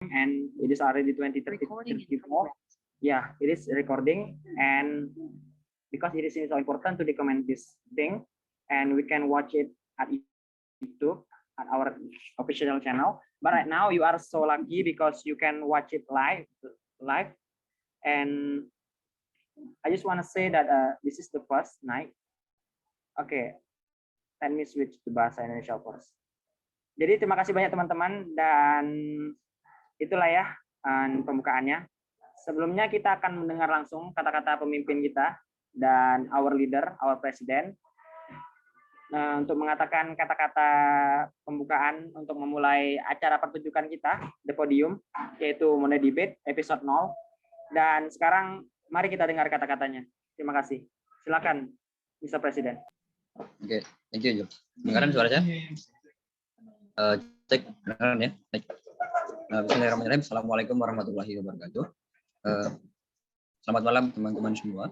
and it is already 2034. Yeah, it is recording, and because it is so important to document this thing, and we can watch it at YouTube at our official channel. But right now you are so lucky because you can watch it live, and I just want to say that this is the first night. Okay, let me switch to bahasa Indonesia first. Jadi terima kasih banyak teman-teman, dan itulah ya pembukaannya. Sebelumnya kita akan mendengar langsung kata-kata pemimpin kita dan our leader, our president, untuk mengatakan kata-kata pembukaan untuk memulai acara pertunjukan kita, The Podium, yaitu Monday Debate episode 0. Dan sekarang mari kita dengar kata-katanya. Terima kasih. Silakan, Mr. President. Oke, thank you, Jo. Dengaran suaranya? Cek, dengaran ya? Baik. Bismillahirrahmanirrahim. Assalamualaikum warahmatullahi wabarakatuh. Selamat malam teman-teman semua.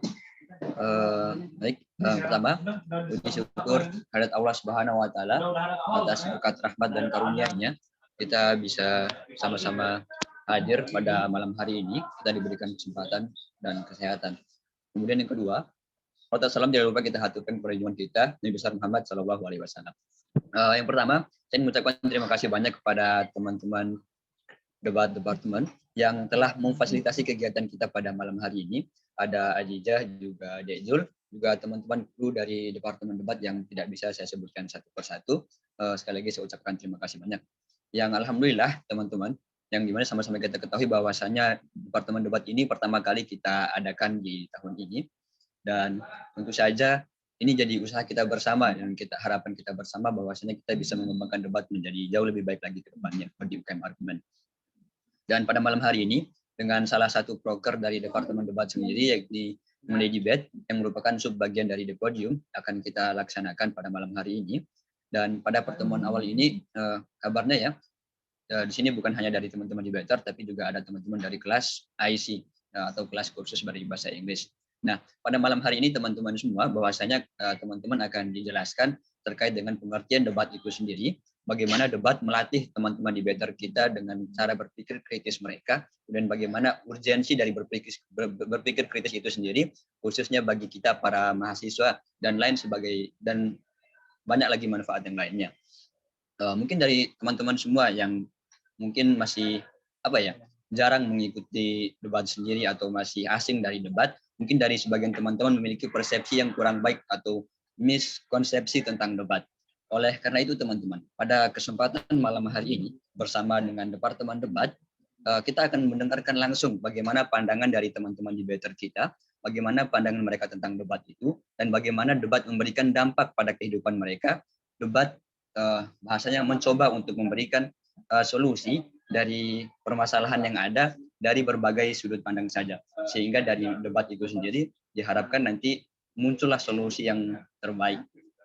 Baik, pertama puji syukur kehadirat Allah Subhanahu wa taala atas berkat rahmat dan karunia-Nya kita bisa sama-sama hadir pada malam hari ini. Kita diberikan kesempatan dan kesehatan. Kemudian yang kedua, salam jangan lupa kita haturkan kepada junjungan kita Nabi besar Muhammad sallallahu alaihi wasallam. Yang pertama, saya mengucapkan terima kasih banyak kepada teman-teman debat departemen yang telah memfasilitasi kegiatan kita pada malam hari ini. Ada Ajijah, juga Dekjul, juga teman-teman kru dari departemen debat yang tidak bisa saya sebutkan satu persatu. Sekali lagi saya ucapkan terima kasih banyak. Yang alhamdulillah teman-teman, yang dimana sama-sama kita ketahui bahwasanya departemen debat ini pertama kali kita adakan di tahun ini, dan tentu saja ini jadi usaha kita bersama, dan kita harapan kita bersama bahwasanya kita bisa mengembangkan debat menjadi jauh lebih baik lagi ke depannya di UKM Argumen. Dan pada malam hari ini dengan salah satu proker dari departemen debat sendiri, yakni Monday Debate yang merupakan subbagian dari The Podium, akan kita laksanakan pada malam hari ini. Dan pada pertemuan awal ini kabarnya ya, di sini bukan hanya dari teman-teman debater, tapi juga ada teman-teman dari kelas IC atau kelas kursus dari bahasa Inggris. Nah, pada malam hari ini teman-teman semua bahwasanya teman-teman akan dijelaskan terkait dengan pengertian debat itu sendiri, bagaimana debat melatih teman-teman debater kita dengan cara berpikir kritis mereka, dan bagaimana urgensi dari berpikir kritis itu sendiri, khususnya bagi kita para mahasiswa dan lain sebagai, dan banyak lagi manfaat yang lainnya. Mungkin dari teman-teman semua yang mungkin masih jarang mengikuti debat sendiri atau masih asing dari debat, mungkin dari sebagian teman-teman memiliki persepsi yang kurang baik atau miskonsepsi tentang debat. Oleh karena itu teman-teman, pada kesempatan malam hari ini bersama dengan Departemen Debat, kita akan mendengarkan langsung bagaimana pandangan dari teman-teman debater kita, bagaimana pandangan mereka tentang debat itu, dan bagaimana debat memberikan dampak pada kehidupan mereka. Debat bahasanya mencoba untuk memberikan solusi dari permasalahan yang ada dari berbagai sudut pandang saja, sehingga dari debat itu sendiri diharapkan nanti muncullah solusi yang terbaik,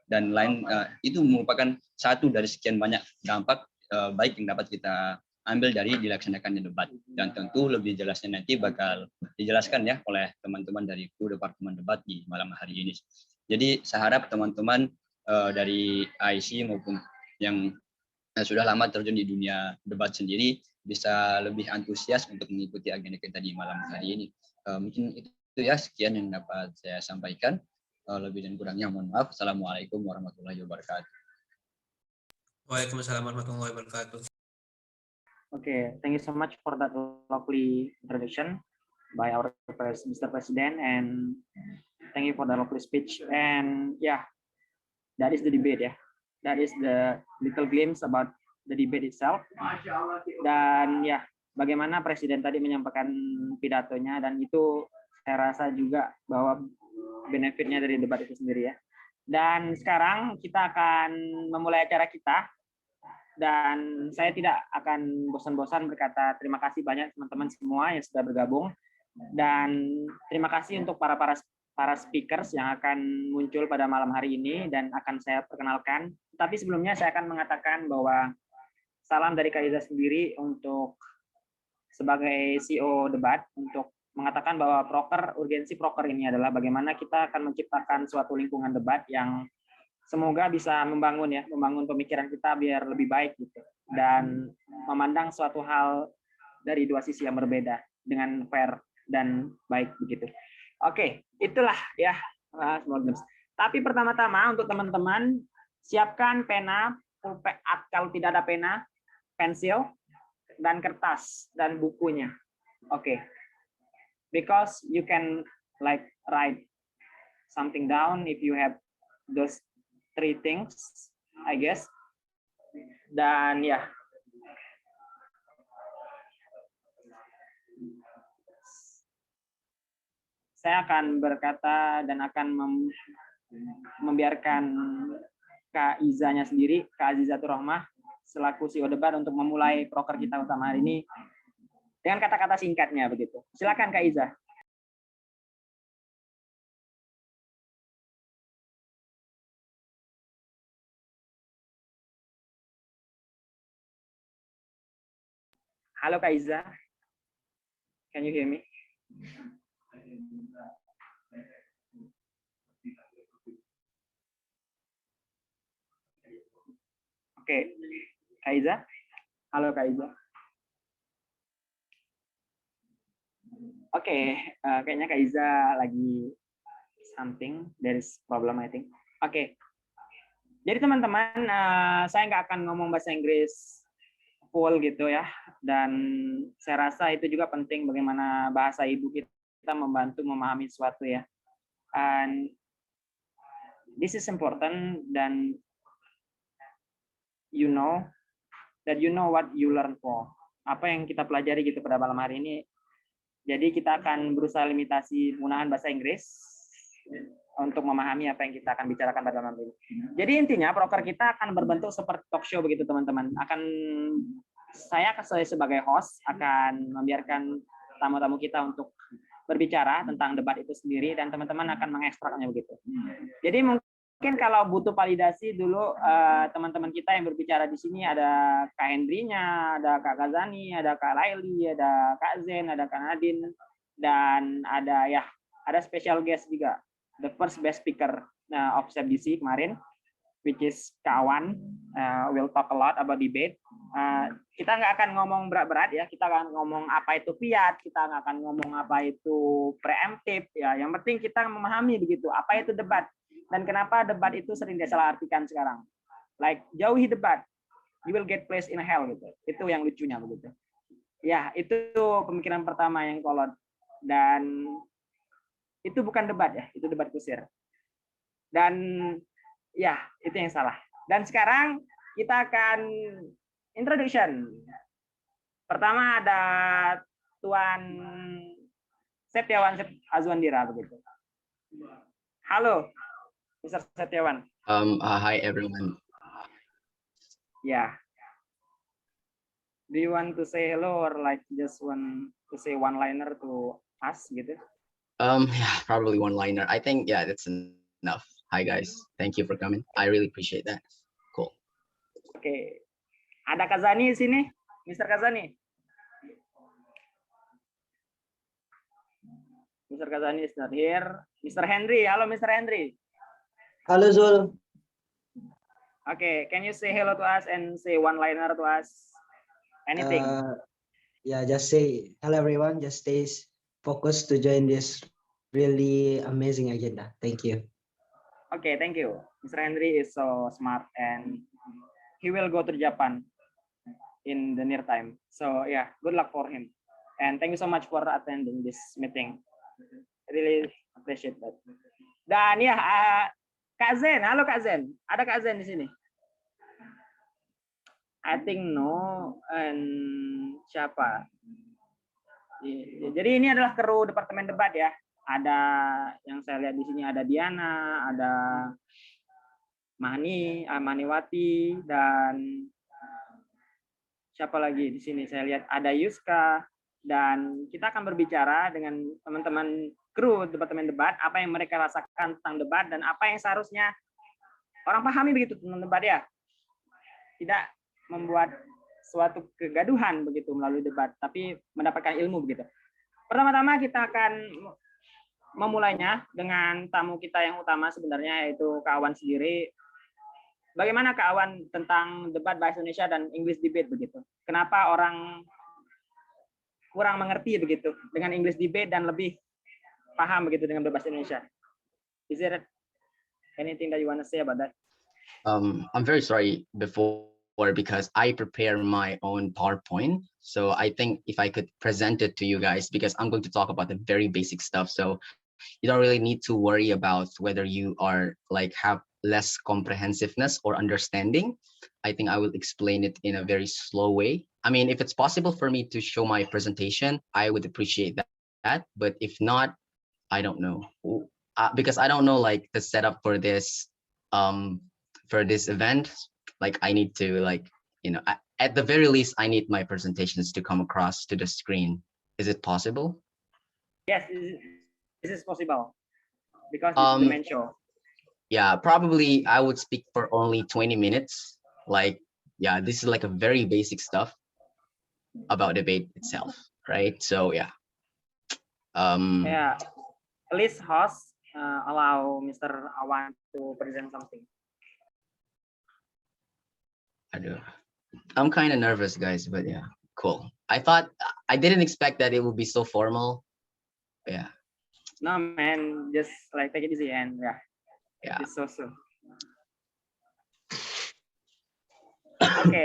dan lain itu merupakan satu dari sekian banyak dampak baik yang dapat kita ambil dari dilaksanakannya debat. Dan tentu lebih jelasnya nanti bakal dijelaskan ya oleh teman-teman dari kru departemen debat di malam hari ini. Jadi saya harap teman-teman dari IC maupun yang sudah lama terjun di dunia debat sendiri bisa lebih antusias untuk mengikuti agenda kita di malam hari ini. Mungkin itu ya, sekian yang dapat saya sampaikan. Lebih dan kurangnya mohon maaf. Assalamualaikum warahmatullahi wabarakatuh. Waalaikumsalam warahmatullahi wabarakatuh. Okay, thank you so much for that lovely introduction by our Mr. President, and thank you for the lovely speech. And yeah, that is the debate ya. That is the little glimpse about the debate itself. Dan ya, bagaimana Presiden tadi menyampaikan pidatonya, dan itu saya rasa juga bahwa benefitnya dari debat itu sendiri ya. Dan sekarang kita akan memulai acara kita, dan saya tidak akan bosan-bosan berkata terima kasih banyak teman-teman semua yang sudah bergabung, dan terima kasih untuk para speakers yang akan muncul pada malam hari ini dan akan saya perkenalkan. Tapi sebelumnya saya akan mengatakan bahwa salam dari Kak Iza sendiri untuk sebagai CEO debat, untuk mengatakan bahwa urgensi proker ini adalah bagaimana kita akan menciptakan suatu lingkungan debat yang semoga bisa membangun pemikiran kita biar lebih baik gitu, dan memandang suatu hal dari dua sisi yang berbeda dengan fair dan baik begitu. Oke, itulah ya small games. Tapi pertama-tama untuk teman-teman siapkan pena, pulpen, kalau tidak ada pena, pensil dan kertas dan bukunya. Oke. Because you can like write something down if you have those three things, I guess. Dan ya, saya akan berkata dan akan membiarkan Kak Izanya sendiri, Kak Azizatur Rahmah, selaku CEO debat untuk memulai proker kita utama hari ini dengan kata-kata singkatnya begitu. Silakan Kak Iza. Halo Kak Iza. Can you hear me? Oke, Kak Iza. Halo Kak Iza. Oke, kayaknya Kak Iza lagi something, there is problem I think. Oke. Jadi teman-teman, saya nggak akan ngomong bahasa Inggris full gitu ya. Dan saya rasa itu juga penting bagaimana bahasa ibu kita membantu memahami sesuatu ya. And this is important dan you know what you learn for. Apa yang kita pelajari gitu pada malam hari ini. Jadi kita akan berusaha limitasi penggunaan bahasa Inggris untuk memahami apa yang kita akan bicarakan pada malam ini. Jadi intinya proker kita akan berbentuk seperti talk show begitu teman-teman. Saya sebagai host akan membiarkan tamu-tamu kita untuk berbicara tentang debat itu sendiri dan teman-teman akan mengekstraknya begitu. Jadi mungkin kalau butuh validasi dulu teman-teman kita yang berbicara di sini ada Kak Hendrinya, ada Kak Kazani, ada Kak Laili, ada Kak Zen, ada Kak Nadine, dan ada special guest juga, the first best speaker of CFDC kemarin, which is Kak Awan. We'll talk a lot about debate. Kita nggak akan ngomong berat-berat ya, kita akan ngomong apa itu fiat, kita nggak akan ngomong apa itu preemptif ya. Yang penting kita memahami begitu apa itu debat dan kenapa debat itu sering disalahartikan sekarang. Like jauhi debat, you will get placed in hell gitu. Itu yang lucunya begitu. Ya itu pemikiran pertama yang kolot dan itu bukan debat ya, itu debat kusir. Dan ya itu yang salah. Dan sekarang kita akan introduction. Pertama ada Tuan Septiawan Azwandira begitu. Halo, Mr. Septiawan. Hi everyone. Yeah. Do you want to say hello or like just want to say one-liner to us gitu? Yeah, probably one-liner. I think that's enough. Hi guys, thank you for coming. I really appreciate that. Cool. Oke. Ada Kazani di sini, Mr. Kazani. Mr. Kazani is not here. Mr. Henry, halo Mr. Henry. Halo Zul. Okay, can you say hello to us and say one-liner to us? Anything? Just say hello everyone. Just stay focused to join this really amazing agenda. Thank you. Okay, thank you. Mr. Henry is so smart and he will go to Japan in the near time. So yeah, good luck for him. And thank you so much for attending this meeting. I really appreciate that. Dan ya, Kak Zen, halo Kak Zen. Ada Kak Zen di sini? I think no. And siapa? Jadi ini adalah kru departemen debat ya. Ada yang saya lihat di sini ada Diana, ada Maniwati, dan siapa lagi di sini? Saya lihat ada Yuska, dan kita akan berbicara dengan teman-teman kru departemen debat apa yang mereka rasakan tentang debat dan apa yang seharusnya orang pahami begitu tentang debat ya. Tidak membuat suatu kegaduhan begitu melalui debat, tapi mendapatkan ilmu begitu. Pertama-tama kita akan memulainya dengan tamu kita yang utama sebenarnya yaitu Kak Awan sendiri. Bagaimana Kak Awan tentang debat bahasa Indonesia dan English debate begitu? Kenapa orang kurang mengerti begitu dengan English debate dan lebih paham begitu dengan berbahasa Indonesia. Is there anything that you want to say about that? I'm very sorry before because I prepare my own PowerPoint. So I think if I could present it to you guys, because I'm going to talk about the very basic stuff. So you don't really need to worry about whether you are like have less comprehensiveness or understanding. I think I will explain it in a very slow way. I mean, if it's possible for me to show my presentation, I would appreciate that. But if not, I don't know. Because I don't know like the setup for this event. Like I need to like, you know, at the very least, I need my presentations to come across to the screen. Is it possible? Yes, this is possible because this is the main show. Yeah, probably I would speak for only 20 minutes. Like, yeah, this is like a very basic stuff about debate itself, right? So yeah. Yeah, please host allow Mr. Awan to present something. I'm kind of nervous, guys, but yeah, cool. I didn't expect that it would be so formal. Yeah. No, man, just like take it easy and yeah. It's so. Oke,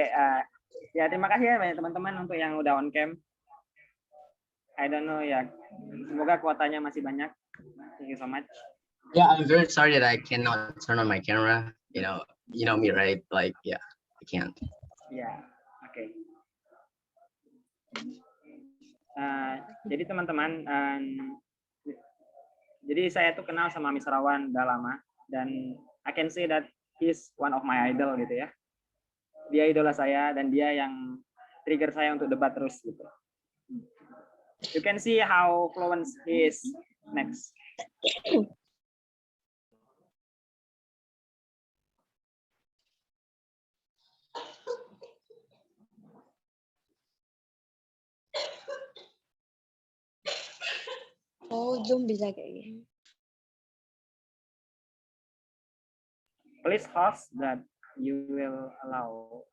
ya terima kasih ya banyak teman-teman untuk yang udah on cam. I don't know ya, semoga kuotanya masih banyak. Thank you so much. Yeah, I'm very sorry that I cannot turn on my camera. You know me, right? Like, yeah, I can't. Ya, oke. Jadi teman-teman, jadi saya tuh kenal sama Mr. Awan udah lama dan I can say that he's one of my idol gitu ya. Dia idola saya dan dia yang trigger saya untuk debat terus gitu. You can see how fluent he is. Next. Oh, Zoom bisa kayak gini. Please host that you will allow.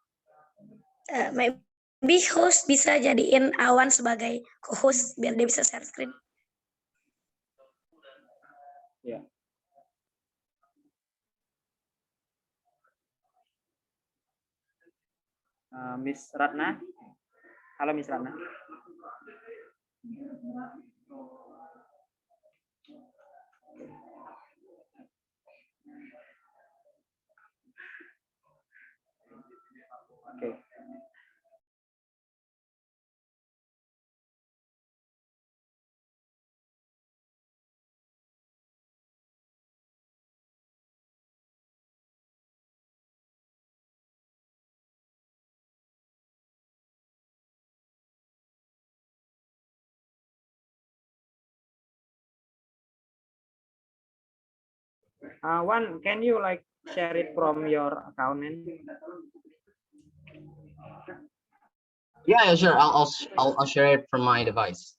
Maybe host bisa jadiin Awan sebagai co-host biar dia bisa share screen. Ya. Miss Ratna. Halo Miss Ratna. Oke. One, can you like share it from your account? Yeah, sure. I'll share it from my device.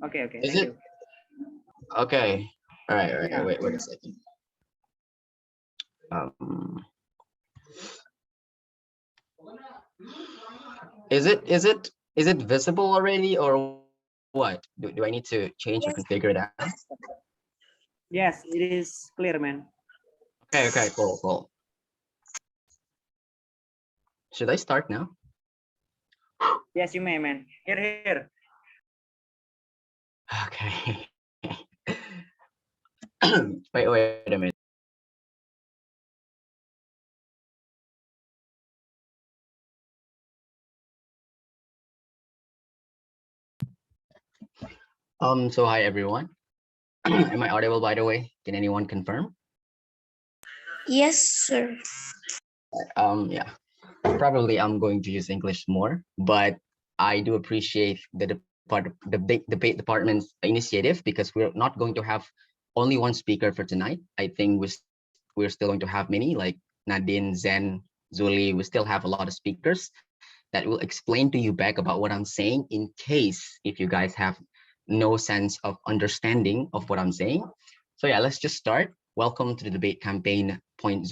Okay. Is it? You. Okay. All right. Yeah. Wait a second. Is it visible already or what? Do I need to change or configure that? Yes, it is clear, man. Okay, cool. Should I start now? Yes, you may, man. Here. Okay. wait a minute. So hi everyone. Am I audible, by the way? Can anyone confirm? Yes, sir. Yeah. Probably I'm going to use English more, but I do appreciate the debate department's initiative because we're not going to have only one speaker for tonight. I think we're still going to have many, like Nadine, Zen, Zuli. We still have a lot of speakers that will explain to you back about what I'm saying in case if you guys have no sense of understanding of what I'm saying. So yeah, let's just start. Welcome to the debate campaign 0.0.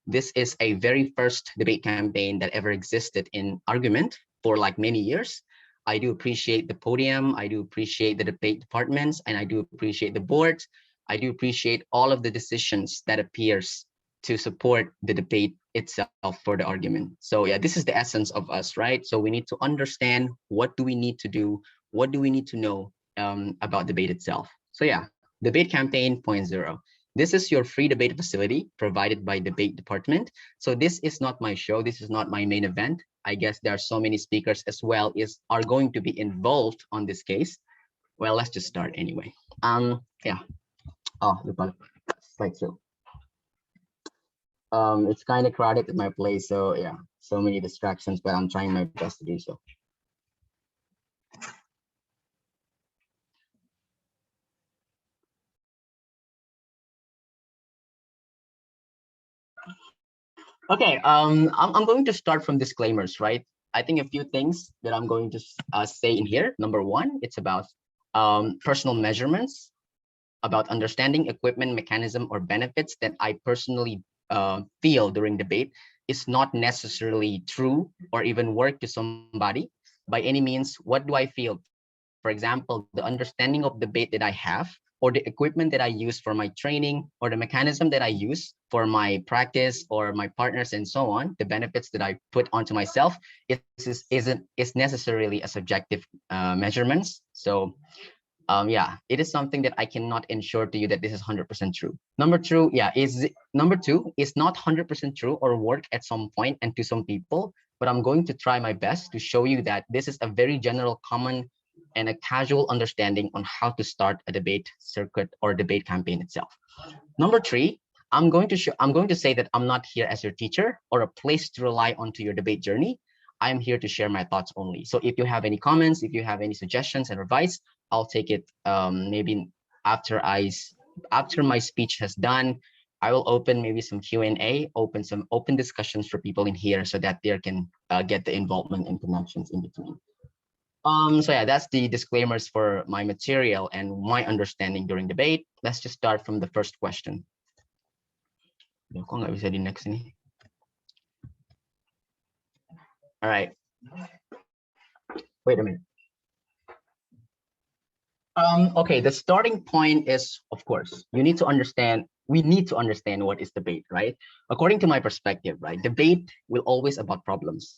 This is a very first debate campaign that ever existed in Argument for like many years. I do appreciate the podium. I do appreciate the debate departments, and I do appreciate the boards. I do appreciate all of the decisions that appears to support the debate itself for the argument. So yeah, this is the essence of us, right? So we need to understand what do we need to do, what do we need to know about debate itself. So yeah, debate campaign 0.0. This is your free debate facility provided by debate department. So this is not my show. This is not my main event. I guess there are so many speakers as well are going to be involved on this case. Well, let's just start anyway. Yeah. Oh, lupa. Slideshow. It's kind of crowded at my place, so yeah, so many distractions, but I'm trying my best to do so. Okay, I'm going to start from disclaimers, right? I think a few things that I'm going to say in here. Number one, it's about personal measurements, about understanding equipment, mechanism, or benefits that I personally feel during debate is not necessarily true or even work to somebody by any means. What do I feel? For example, the understanding of debate that I have, or the equipment that I use for my training, or the mechanism that I use for my practice or my partners and so on, the benefits that I put onto myself isn't necessarily a subjective measurements. So yeah, it is something that I cannot ensure to you that this is 100% true. Number two, is not 100% true or work at some point and to some people, but I'm going to try my best to show you that this is a very general, common, and a casual understanding on how to start a debate circuit or debate campaign itself. Number three, I'm going to say that I'm not here as your teacher or a place to rely on to your debate journey. I'm here to share my thoughts only. So if you have any comments, if you have any suggestions and advice, I'll take it maybe after my speech has done. I will open maybe some Q&A, open some open discussions for people in here so that they can get the involvement and connections in between. So yeah, that's the disclaimers for my material and my understanding during debate. Let's just start from the first question. Kok nggak bisa di next ini? All right. Wait a minute. Okay, the starting point is, of course, we need to understand what is debate, right? According to my perspective, right, debate will always about problems,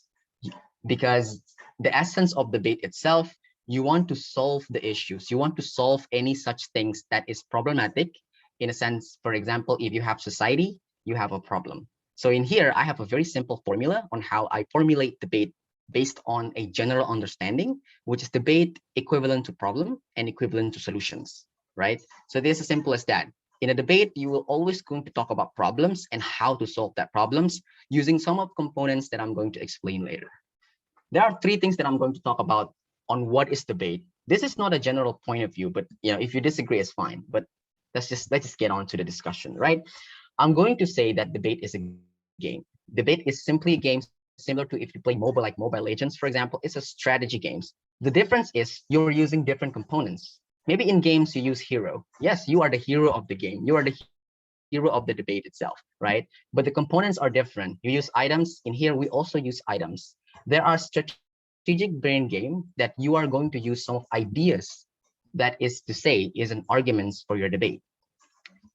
because the essence of debate itself, you want to solve the issues, you want to solve any such things that is problematic. In a sense, for example, if you have society, you have a problem. So in here, I have a very simple formula on how I formulate debate based on a general understanding, which is debate equivalent to problem and equivalent to solutions, right? So this is as simple as that. In a debate, you will always going to talk about problems and how to solve that problems using some of components that I'm going to explain later. There are three things that I'm going to talk about on what is debate. This is not a general point of view, but if you disagree, it's fine. But let's just get on to the discussion, right? I'm going to say that debate is a game. Debate is simply a game similar to if you play mobile, like Mobile Legends, for example. It's a strategy games. The difference is you're using different components. Maybe in games you use hero. Yes, you are the hero of the game. You are the hero of the debate itself, right? But the components are different. You use items. In here, we also use items. There are strategic brain game that you are going to use some of ideas, that is to say, is an arguments for your debate.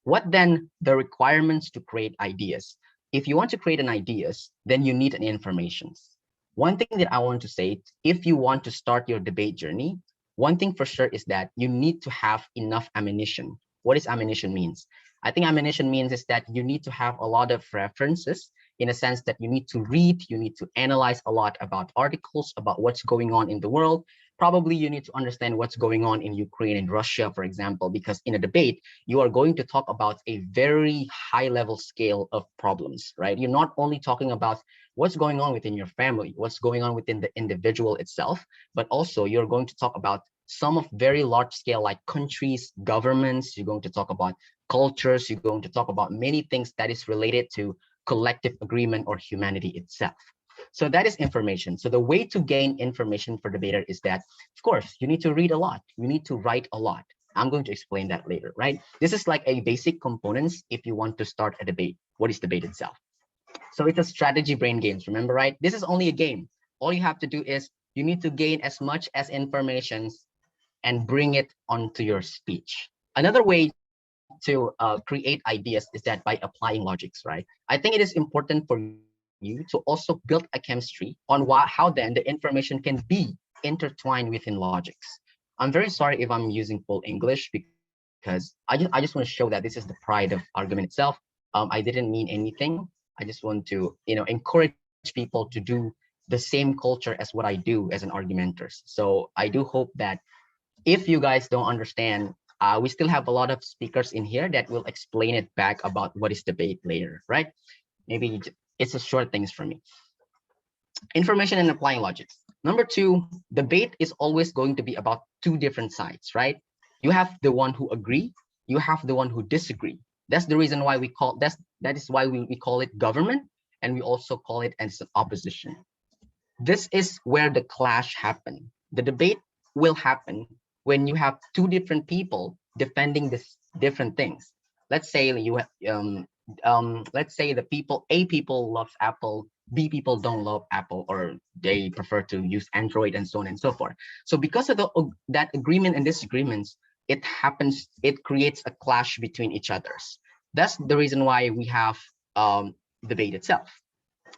What then the requirements to create ideas? If you want to create an ideas, then you need an informations. One thing that I want to say, if you want to start your debate journey, one thing for sure is that you need to have enough ammunition. What does ammunition means? I think ammunition means is that you need to have a lot of references, in a sense that you need to read, you need to analyze a lot about articles, about what's going on in the world. Probably you need to understand what's going on in Ukraine and Russia, for example, because in a debate, you are going to talk about a very high level scale of problems, right? You're not only talking about what's going on within your family, what's going on within the individual itself, but also you're going to talk about some of very large scale, like countries, governments. You're going to talk about cultures. You're going to talk about many things that is related to collective agreement or humanity itself. So that is information. So the way to gain information for debater is that, of course, you need to read a lot. You need to write a lot. I'm going to explain that later, right? This is like a basic components if you want to start a debate. What is debate itself? So it's a strategy brain games, remember, right? This is only a game. All you have to do is You need to gain as much as information and bring it onto your speech. Another way to create ideas is that by applying logics, right? I think it is important for you to also build a chemistry on how then the information can be intertwined within logics. I'm very sorry if I'm using full English because I just want to show that this is the pride of argument itself. I didn't mean anything. I just want to, encourage people to do the same culture as what I do as an argumenter. So I do hope that if you guys don't understand, we still have a lot of speakers in here that will explain it back about what is debate later, right? Maybe it's a short things for me. Information and applying logics. Number two, debate is always going to be about two different sides, right? You have the one who agree, you have the one who disagree. That's the reason why that is why we call it government, and we also call it as an opposition. This is where the clash happen. The debate will happen when you have two different people defending this different things. Let's say you let's say the A people loves Apple, B people don't love Apple, or they prefer to use Android, and so on and so forth. So because of that agreement and disagreements, it creates a clash between each others. That's the reason why we have debate itself,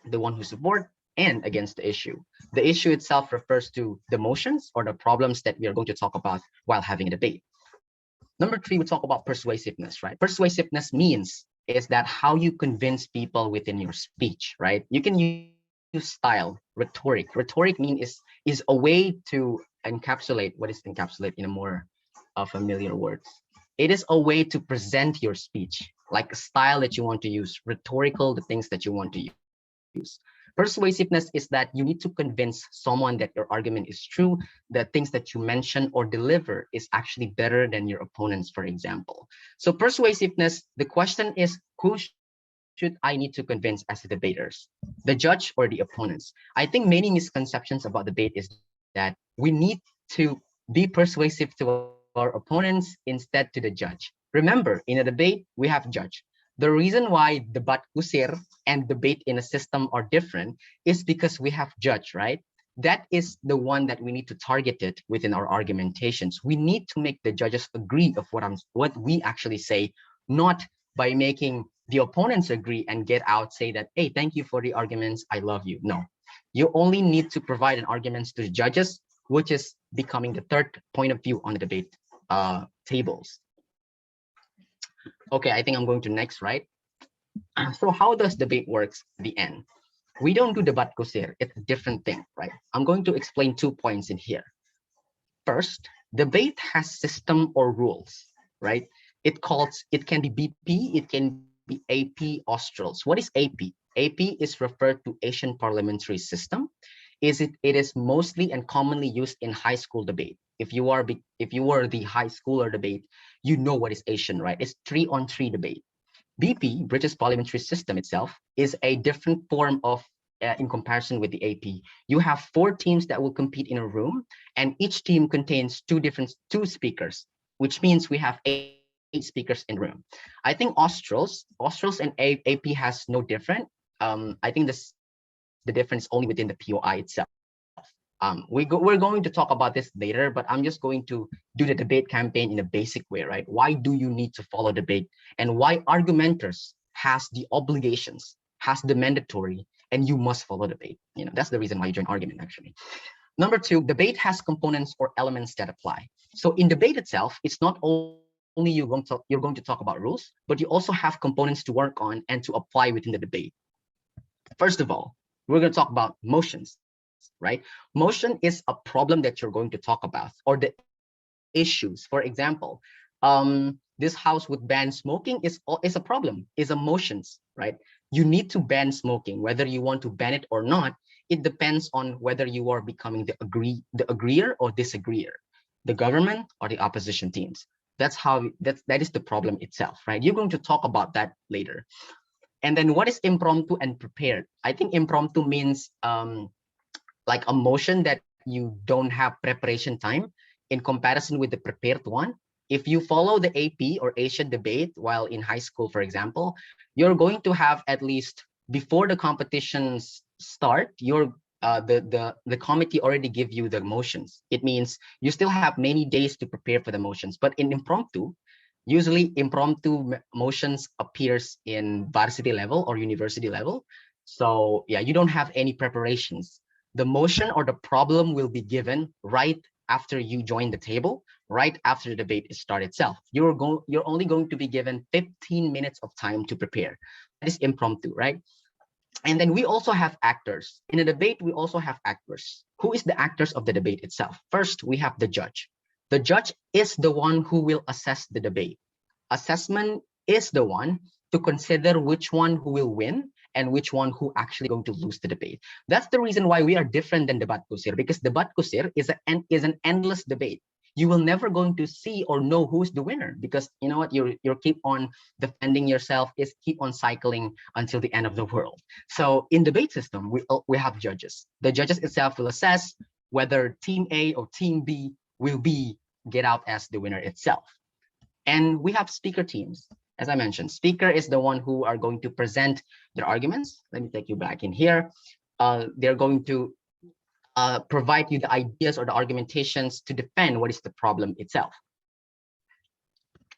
the one who support and against the issue. The issue itself refers to the motions or the problems that we are going to talk about while having a debate. Number three, we talk about persuasiveness, right? Persuasiveness is that how you convince people within your speech, right? You can use style, rhetoric. Rhetoric is a way to encapsulate. What is encapsulate in a more familiar words? It is a way to present your speech, like a style that you want to use, rhetorical, the things that you want to use. Persuasiveness is that you need to convince someone that your argument is true, that things that you mention or deliver is actually better than your opponents, for example. So persuasiveness, the question is, who should I need to convince as the debaters, the judge or the opponents? I think many misconceptions about debate is that we need to be persuasive to our opponents instead to the judge. Remember, in a debate, we have judge. The reason why debat kusir and debate in a system are different is because we have judge, right? That is the one that we need to target it within our argumentations. We need to make the judges agree of what we actually say, not by making the opponents agree and get out, say that, hey, thank you for the arguments, I love you. No, you only need to provide an arguments to the judges, which is becoming the third point of view on the debate tables. Okay, I think I'm going to next, right? So how does debate works at the end? We don't do debat kusir, it's a different thing, right? I'm going to explain 2 points in here. First, debate has system or rules, right? It can be BP, it can be AP Australs. What is AP? AP is referred to Asian parliamentary system. It is mostly and commonly used in high school debate. If you are the high schooler debate, you know what is Asian, right? It's 3-on-3 debate. BP, British parliamentary system itself, is a different form of in comparison with the AP. You have 4 teams that will compete in a room, and each team contains 2 speakers, which means we have 8 speakers in the room. I think Australs and AP has no different. I think the difference only within the POI itself. We're going to talk about this later, but I'm just going to do the debate campaign in a basic way, right? Why do you need to follow debate, and why argumenters has the obligations, has the mandatory, and you must follow debate. That's the reason why you join argument, actually. Number 2, debate has components or elements that apply. So in debate itself, it's not only you're going to talk about rules, but you also have components to work on and to apply within the debate. First of all, we're going to talk about motions, right? Motion is a problem that you're going to talk about, or the issues. For example, this house would ban smoking is a problem, is emotions, right? You need to ban smoking, whether you want to ban it or not. It depends on whether you are becoming the agreeer or disagreeer, the government or the opposition teams. That is the problem itself, right? You're going to talk about that later. And then what is impromptu and prepared? I think impromptu means like a motion that you don't have preparation time in comparison with the prepared one. If you follow the AP or Asian debate while in high school, for example, you're going to have at least before the competitions start, you're the committee already give you the motions. It means you still have many days to prepare for the motions. But in impromptu, usually impromptu motions appears in varsity level or university level. So yeah, you don't have any preparations. The motion or the problem will be given right after you join the table, right after the debate is start itself. You're only going to be given 15 minutes of time to prepare. That is impromptu, right? And then we also have actors. In a debate, we also have actors. Who is the actors of the debate itself? First, we have the judge. The judge is the one who will assess the debate. Assessment is the one to consider which one who will win and which one who actually going to lose the debate. That's the reason why we are different than debat kusir, because debat kusir is an endless debate. You will never going to see or know who's the winner, because you know what, you're keep on defending yourself, is keep on cycling until the end of the world. So in debate system, we have judges. The judges itself will assess whether team A or team B will get out as the winner itself. And we have speaker teams. As I mentioned, speaker is the one who are going to present their arguments. Let me take you back in here. They're going to provide you the ideas or the argumentations to defend what is the problem itself.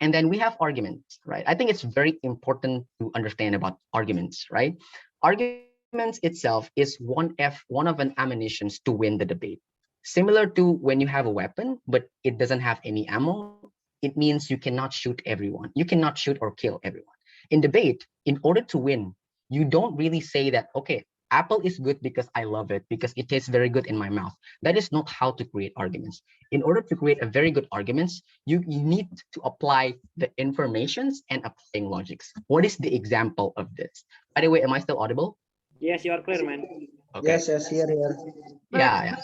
And then we have arguments, right? I think it's very important to understand about arguments, right? Arguments itself is one of an ammunitions to win the debate. Similar to when you have a weapon, but it doesn't have any ammo, it means you cannot shoot everyone. You cannot shoot or kill everyone. In debate, in order to win, you don't really say that, okay, apple is good because I love it, because it tastes very good in my mouth. That is not how to create arguments. In order to create a very good arguments, you need to apply the informations and applying logics. What is the example of this? By the way, am I still audible? Yes, you are clear, man. Okay. Yes, here. Yeah.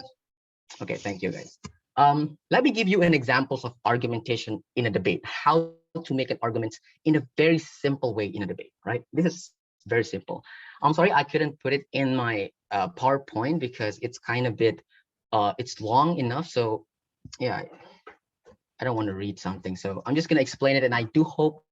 Okay, thank you guys. Let me give you an examples of argumentation in a debate, how to make an argument in a very simple way in a debate, right? This is very simple. I'm sorry, I couldn't put it in my PowerPoint because it's kind of bit, it's long enough. So yeah, I don't want to read something. So I'm just going to explain it. And I do hope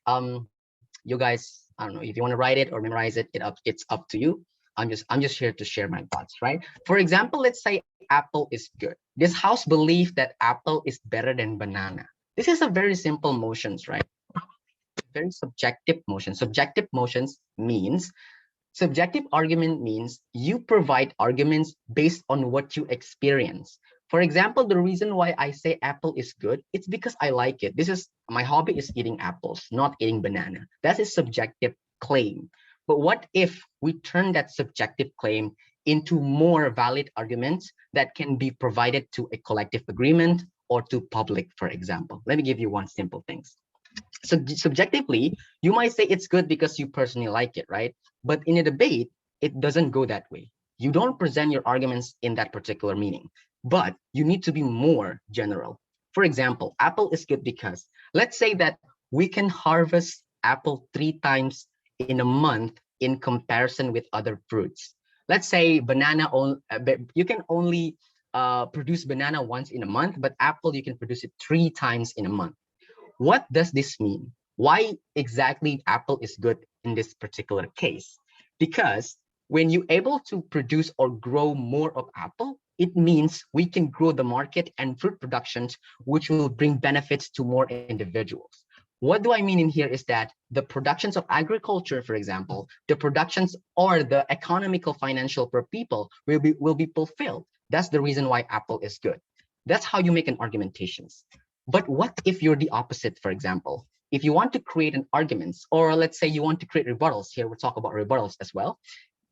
you guys, I don't know, if you want to write it or memorize it, it's up to you. I'm just here to share my thoughts, right? For example, let's say apple is good. This house believes that apple is better than banana. This is a very simple motions, right? Very subjective motion. Subjective argument means you provide arguments based on what you experience. For example, the reason why I say apple is good, it's because I like it. This is my hobby is eating apples, not eating banana. That's a subjective claim. But what if we turn that subjective claim into more valid arguments that can be provided to a collective agreement or to public, for example? Let me give you one simple thing. So subjectively, you might say it's good because you personally like it, right? But in a debate, it doesn't go that way. You don't present your arguments in that particular meaning, but you need to be more general. For example, apple is good because, let's say that we can harvest apple 3 times in a month in comparison with other fruits. Let's say banana, you can only produce banana once in a month, but apple, you can produce it 3 times in a month. What does this mean? Why exactly apple is good in this particular case? Because when you're able to produce or grow more of apple, it means we can grow the market and fruit productions, which will bring benefits to more individuals. What do I mean in here is that the productions of agriculture, for example, the productions or the economical financial per people will be fulfilled. That's the reason why apple is good. That's how you make an argumentations. But what if you're the opposite, for example? If you want to create an arguments, or let's say you want to create rebuttals, here we'll talk about rebuttals as well.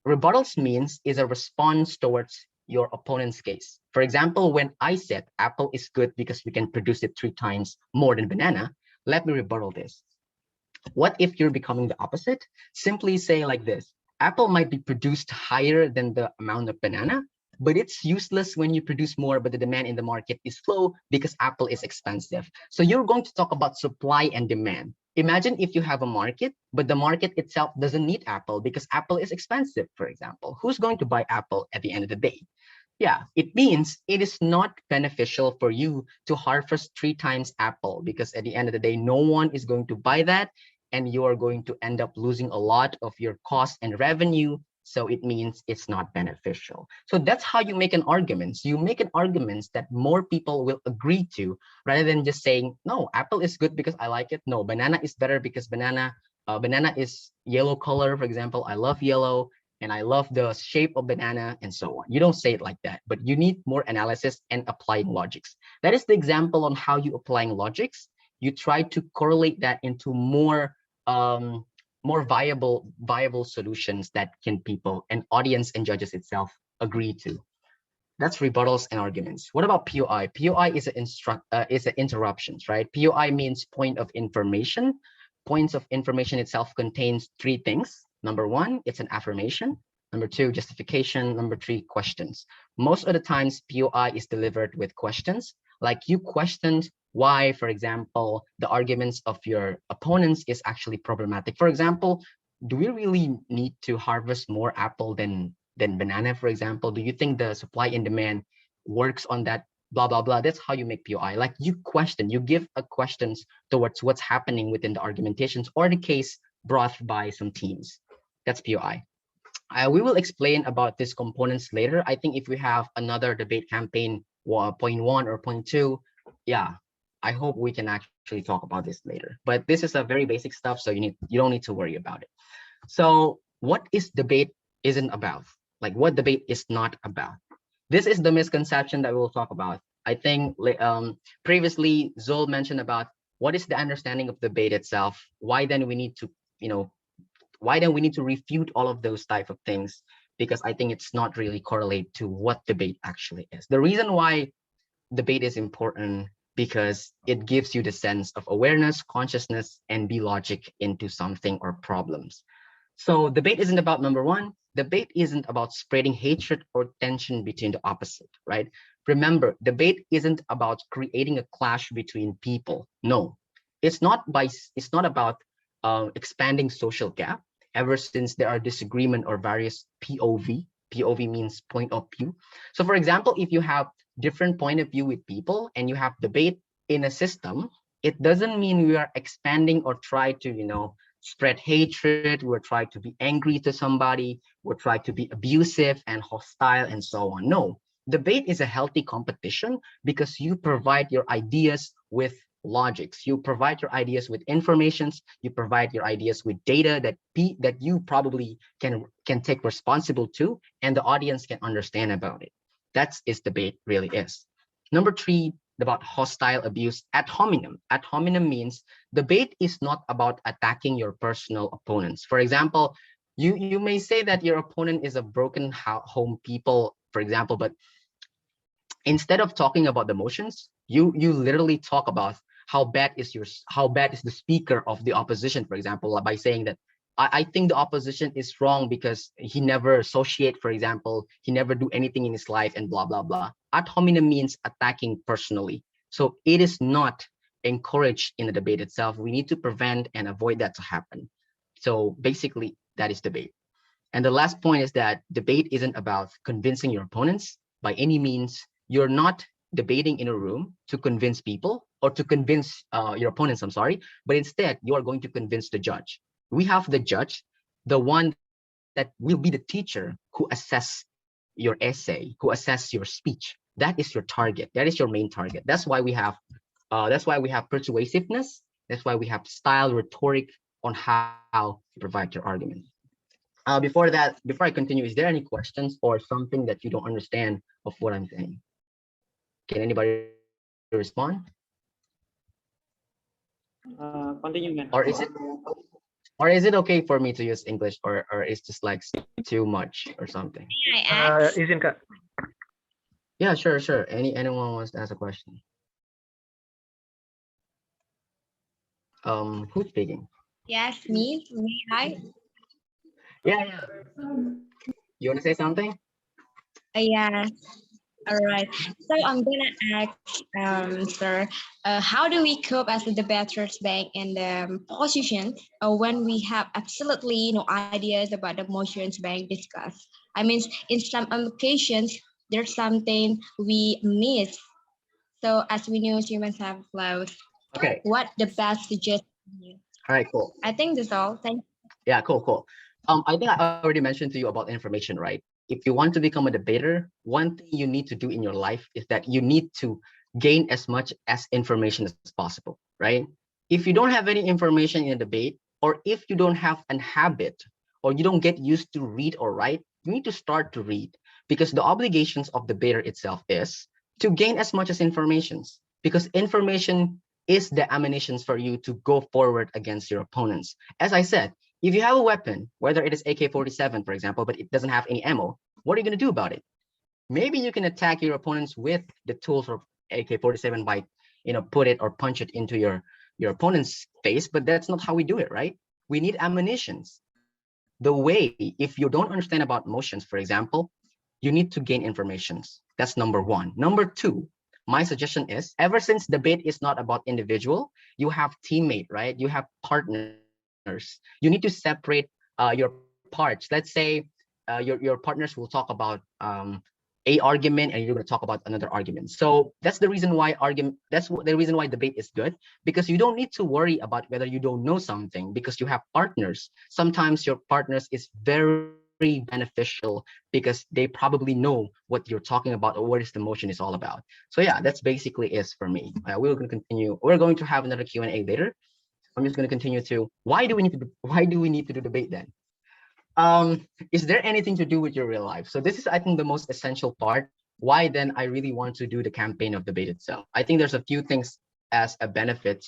Rebuttals means is a response towards your opponent's case. For example, when I said apple is good because we can produce it 3 times more than banana, let me rebuttal this. What if you're becoming the opposite? Simply say like this: apple might be produced higher than the amount of banana, but it's useless when you produce more, but the demand in the market is low because apple is expensive. So you're going to talk about supply and demand. Imagine if you have a market, but the market itself doesn't need apple because apple is expensive, for example. Who's going to buy apple at the end of the day? Yeah, it means it is not beneficial for you to harvest 3 times apple, because at the end of the day, no one is going to buy that, and you are going to end up losing a lot of your cost and revenue so it means it's not beneficial. So that's how you make an argument. You make an argument that more people will agree to, rather than just saying, no, apple is good because I like it. No, banana is better because banana is yellow color, for example. I love yellow and I love the shape of banana and so on. You don't say it like that, but you need more analysis and applying logics. That is the example on how you applying logics. You try to correlate that into more viable solutions that can people and audience and judges itself agree to. That's rebuttals and arguments. What about POI? POI is an interruptions, right? POI means point of information. Points of information itself contains three things. Number one, it's an affirmation. Number two, justification. Number three, questions. Most of the times, POI is delivered with questions. Like you questioned why, for example, the arguments of your opponents is actually problematic. For example, do we really need to harvest more apple than banana, for example? Do you think the supply and demand works on that? Blah, blah, blah. That's how you make POI. Like you question, you give a questions towards what's happening within the argumentations or the case brought by some teams. That's POI. We will explain about these components later. I think if we have another debate campaign, point 1 or point 2, yeah, I hope we can actually talk about this later. But this is a very basic stuff, so you don't need to worry about it. So what is debate isn't about? Like what debate is not about? This is the misconception that we'll talk about. I think previously Zol mentioned about what is the understanding of debate itself. Why then we need to, why then we need to refute all of those type of things? Because I think it's not really correlate to what debate actually is. The reason why debate is important because it gives you the sense of awareness, consciousness, and be logic into something or problems. So debate isn't about number one. Debate isn't about spreading hatred or tension between the opposite, right? Remember, debate isn't about creating a clash between people. No, it's not about expanding social gap. Ever since there are disagreement or various POV means point of view. So for example, if you have different point of view with people and you have debate in a system, it doesn't mean we are expanding or try to, spread hatred, we're trying to be angry to somebody, we're trying to be abusive and hostile and so on. No, debate is a healthy competition because you provide your ideas with logics, you provide your ideas with informations, you provide your ideas with data that you probably can take responsible to, and the audience can understand about it. That's is debate really is. Number 3, about hostile abuse ad hominem. Ad hominem means debate is not about attacking your personal opponents. For example, you may say that your opponent is a broken home people, for example, but instead of talking about the emotions, you literally talk about how bad is the speaker of the opposition, for example, by saying that I think the opposition is wrong because he never associate, for example, he never do anything in his life and blah, blah, blah. Ad hominem means attacking personally. So it is not encouraged in the debate itself. We need to prevent and avoid that to happen. So basically that is debate. And the last point is that debate isn't about convincing your opponents by any means. You're not debating in a room to convince people or to convince your opponents, I'm sorry, but instead you are going to convince the judge. We have the judge, the one that will be the teacher who assess your essay, who assess your speech. That is your target. That is your main target. That's why we have persuasiveness. That's why we have style, rhetoric on how to provide your argument. Before I continue, is there any questions or something that you don't understand of what I'm saying? Can anybody respond? Continue, man. Or is it okay for me to use English, or it's just like too much or something? May I ask? Izin Kak. Yeah, sure. Anyone wants to ask a question? Who's speaking? Yes, me. May I? Yeah. You want to say something? Yes. All right. So I'm gonna ask, sir, how do we cope as the debaters being in the position when we have absolutely no ideas about the motions being discussed? I mean, in some occasions, there's something we miss. So as we know, humans have flaws. Okay. What the best suggestion? All right, cool. I think that's all. Thank you. Yeah, cool. I think I already mentioned to you about information, right? If you want to become a debater, one thing you need to do in your life is that you need to gain as much as information as possible, right? If you don't have any information in a debate, or if you don't have an habit, or you don't get used to read or write, you need to start to read, because the obligations of the debater itself is to gain as much as informations, because information is the ammunitions for you to go forward against your opponents. As I said, if you have a weapon, whether it is AK-47, for example, but it doesn't have any ammo, what are you going to do about it? Maybe you can attack your opponents with the tools of AK-47 by, put it or punch it into your opponent's face, but that's not how we do it, right? We need ammunitions. The way, if you don't understand about motions, for example, you need to gain informations. That's number one. Number two, my suggestion is, ever since debate is not about individual, you have teammate, right? You have partners. You need to separate your parts. Let's say your partners will talk about a argument, and you're going to talk about another argument. So that's the reason why the reason why debate is good, because you don't need to worry about whether you don't know something, because you have partners. Sometimes your partners is very beneficial because they probably know what you're talking about or what is the motion is all about. So yeah, that's basically is for me. We're going to continue. We're going to have another Q&A later. I'm just going to continue to why do we need to do debate then? Is there anything to do with your real life? So this is, I think, the most essential part. Why then I really want to do the campaign of debate itself? I think there's a few things as a benefit.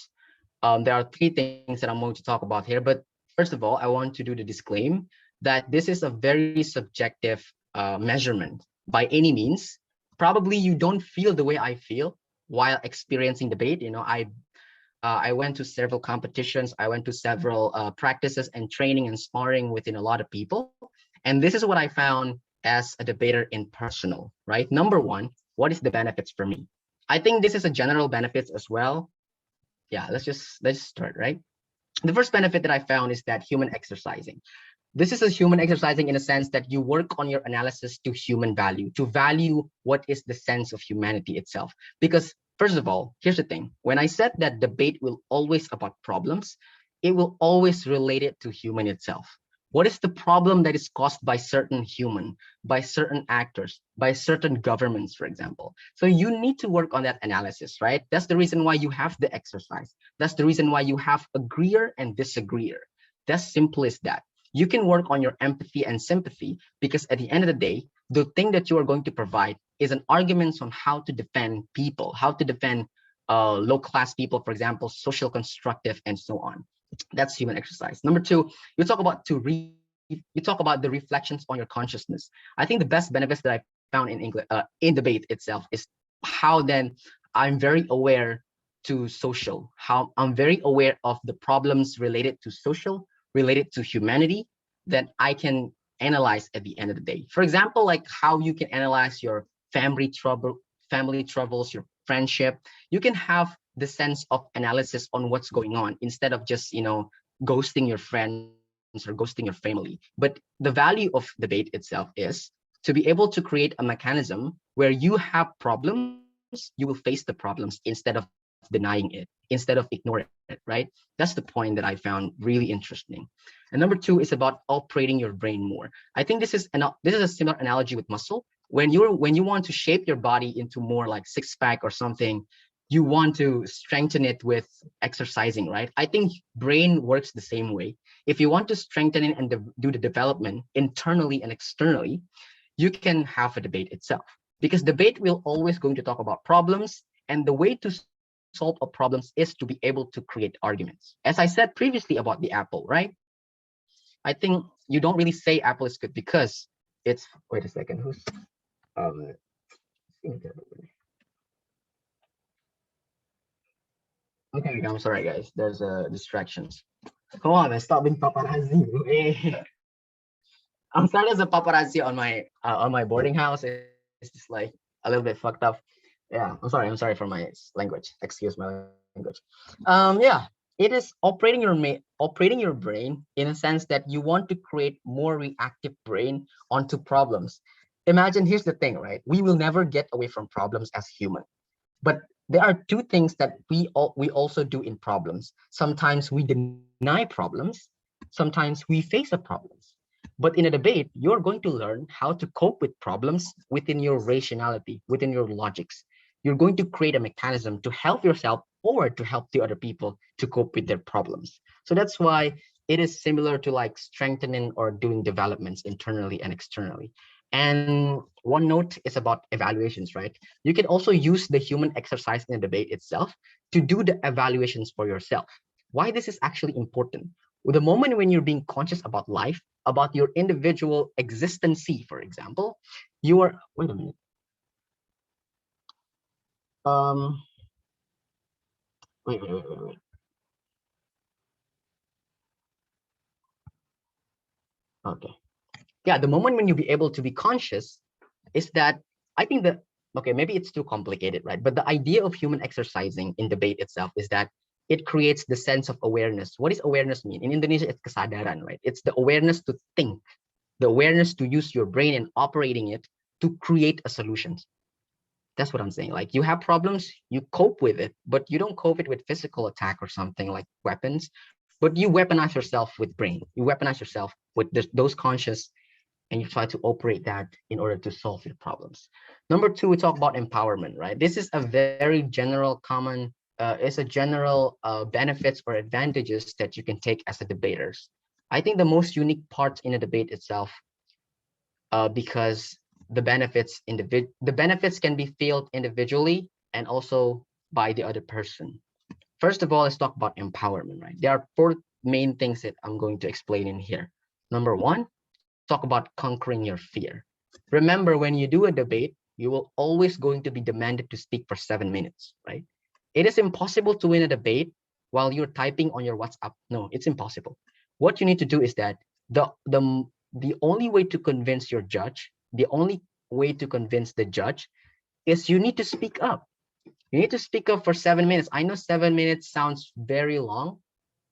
There are three things that I'm going to talk about here, but first of all, I want to do the disclaim that this is a very subjective measurement. By any means, probably you don't feel the way I feel while experiencing debate. I went to several competitions. I went to several practices and training and sparring within a lot of people. And this is what I found as a debater in personal, right? Number one, what is the benefits for me? I think this is a general benefits as well. Yeah, let's start, right? The first benefit that I found is that human exercising. This is a human exercising in a sense that you work on your analysis to human value, to value what is the sense of humanity itself. Because first of all, here's the thing. When I said that debate will always about problems, it will always relate it to human itself. What is the problem that is caused by certain human, by certain actors, by certain governments, for example? So you need to work on that analysis, right? That's the reason why you have the exercise. That's the reason why you have agreeer and disagreeer. That's simple as that. You can work on your empathy and sympathy, because at the end of the day, the thing that you are going to provide is an argument on how to defend people, how to defend low-class people, for example, social constructive, and so on. That's human exercise. Number two, you talk about you talk about the reflections on your consciousness. I think the best benefits that I found in English in debate itself is how then I'm very aware to social, how I'm very aware of the problems related to social, related to humanity, that I can analyze at the end of the day. For example, like how you can analyze your family troubles, your friendship. You can have the sense of analysis on what's going on instead of just, ghosting your friends or ghosting your family. But the value of debate itself is to be able to create a mechanism where you have problems, you will face the problems instead of denying it, instead of ignoring it, right? That's the point that I found really interesting. And number two is about operating your brain more. I think this is a similar analogy with muscle. When you want to shape your body into more like six pack or something, you want to strengthen it with exercising, right? I think brain works the same way. If you want to strengthen it and do the development internally and externally, you can have a debate itself, because debate will always going to talk about problems, and the way to solve a problems is to be able to create arguments. As I said previously about the apple, right? I think you don't really say apple is good because it's, wait a second, who's um okay, I'm sorry guys, there's distractions. Come on man, stop being paparazzi, bro. Hey. I'm starting as a paparazzi on my boarding house. It's just like a little bit fucked up. Yeah, I'm sorry for my language. Excuse my language. Yeah, it is operating your brain in a sense that you want to create more reactive brain onto problems. Imagine, here's the thing, right? We will never get away from problems as human. But there are two things that we also do in problems. Sometimes we deny problems. Sometimes we face the problems. But in a debate, you're going to learn how to cope with problems within your rationality, within your logics. You're going to create a mechanism to help yourself or to help the other people to cope with their problems. So that's why it is similar to like strengthening or doing developments internally and externally. And one note is about evaluations, right? You can also use the human exercise in the debate itself to do the evaluations for yourself. Why this is actually important. With the moment when you're being conscious about life, about your individual existency, for example, you are, wait a minute. Wait. Okay. Yeah, the moment when you be able to be conscious is that I think that, okay, maybe it's too complicated, right? But the idea of human exercising in debate itself is that it creates the sense of awareness. What does awareness mean? In Indonesia, it's kesadaran, right? It's the awareness to think, the awareness to use your brain and operating it to create a solution. That's what I'm saying. Like you have problems, you cope with it, but you don't cope it with physical attack or something like weapons, but you weaponize yourself with brain. You weaponize yourself with those conscious, and you try to operate that in order to solve your problems. Number two, we talk about empowerment, right? This is a very general common, it's a general benefits or advantages that you can take as a debaters. I think the most unique part in a debate itself, because the benefits can be felt individually and also by the other person. First of all, let's talk about empowerment, right? There are four main things that I'm going to explain in here. Number one, talk about conquering your fear. Remember, when you do a debate, you will always going to be demanded to speak for 7 minutes, right? It is impossible to win a debate while you're typing on your WhatsApp. No, it's impossible. What you need to do is that the only way to convince your judge, the only way to convince the judge is you need to speak up. You need to speak up for 7 minutes. I know 7 minutes sounds very long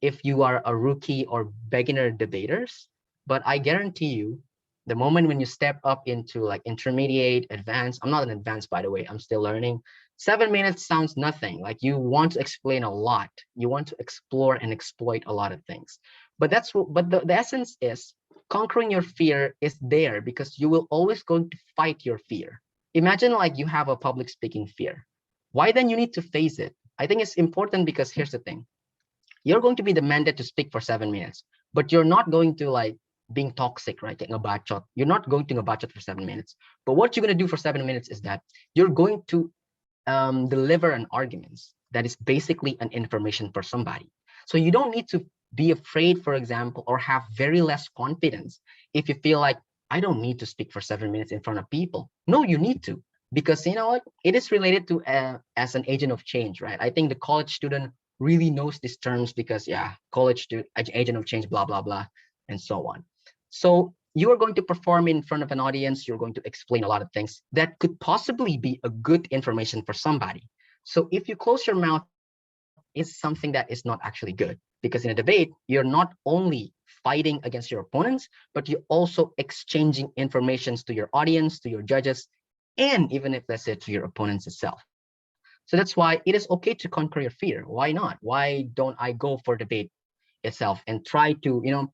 if you are a rookie or beginner debaters, but I guarantee you, the moment when you step up into like intermediate, advanced, I'm not an advanced, by the way, I'm still learning. 7 minutes sounds nothing. Like you want to explain a lot. You want to explore and exploit a lot of things. But that's what, but the essence is conquering your fear is there because you will always going to fight your fear. Imagine like you have a public speaking fear. Why then you need to face it? I think it's important because here's the thing. You're going to be demanded to speak for 7 minutes, but you're not going to like being toxic, right? Getting a bachelor. You're not going to a bachelor for 7 minutes. But what you're going to do for 7 minutes is that you're going to deliver an argument that is basically an information for somebody. So you don't need to be afraid, for example, or have very less confidence if you feel like, I don't need to speak for 7 minutes in front of people. No, you need to, because you know what? It is related to as an agent of change, right? I think the college student really knows these terms because, yeah, college student, agent of change, blah, blah, blah, and so on. So you are going to perform in front of an audience. You're going to explain a lot of things that could possibly be a good information for somebody. So if you close your mouth, it's something that is not actually good, because in a debate, you're not only fighting against your opponents, but you're also exchanging informations to your audience, to your judges, and even if let's say to your opponents itself. So that's why it is okay to conquer your fear. Why not? Why don't I go for debate itself and try to,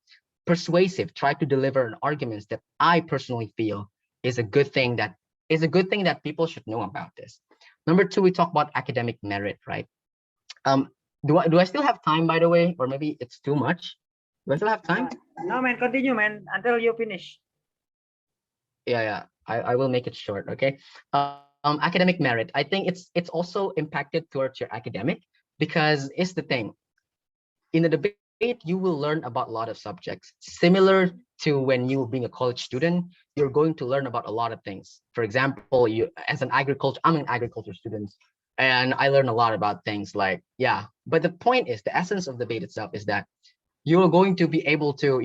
try to deliver an arguments that I personally feel is a good thing that people should know about this. Number two, we talk about academic merit, right? Do I still have time, by the way, or maybe it's too much? Do I still have time? No, man, continue, man, until you finish. Yeah. I will make it short, okay? Academic merit, I think it's also impacted towards your academic, because it's the thing. In the debate, you will learn about a lot of subjects. Similar to when you being a college student, you're going to learn about a lot of things. For example, I'm an agriculture student, and I learn a lot about things like, yeah. But the point is, the essence of the debate itself is that you're going to be able to,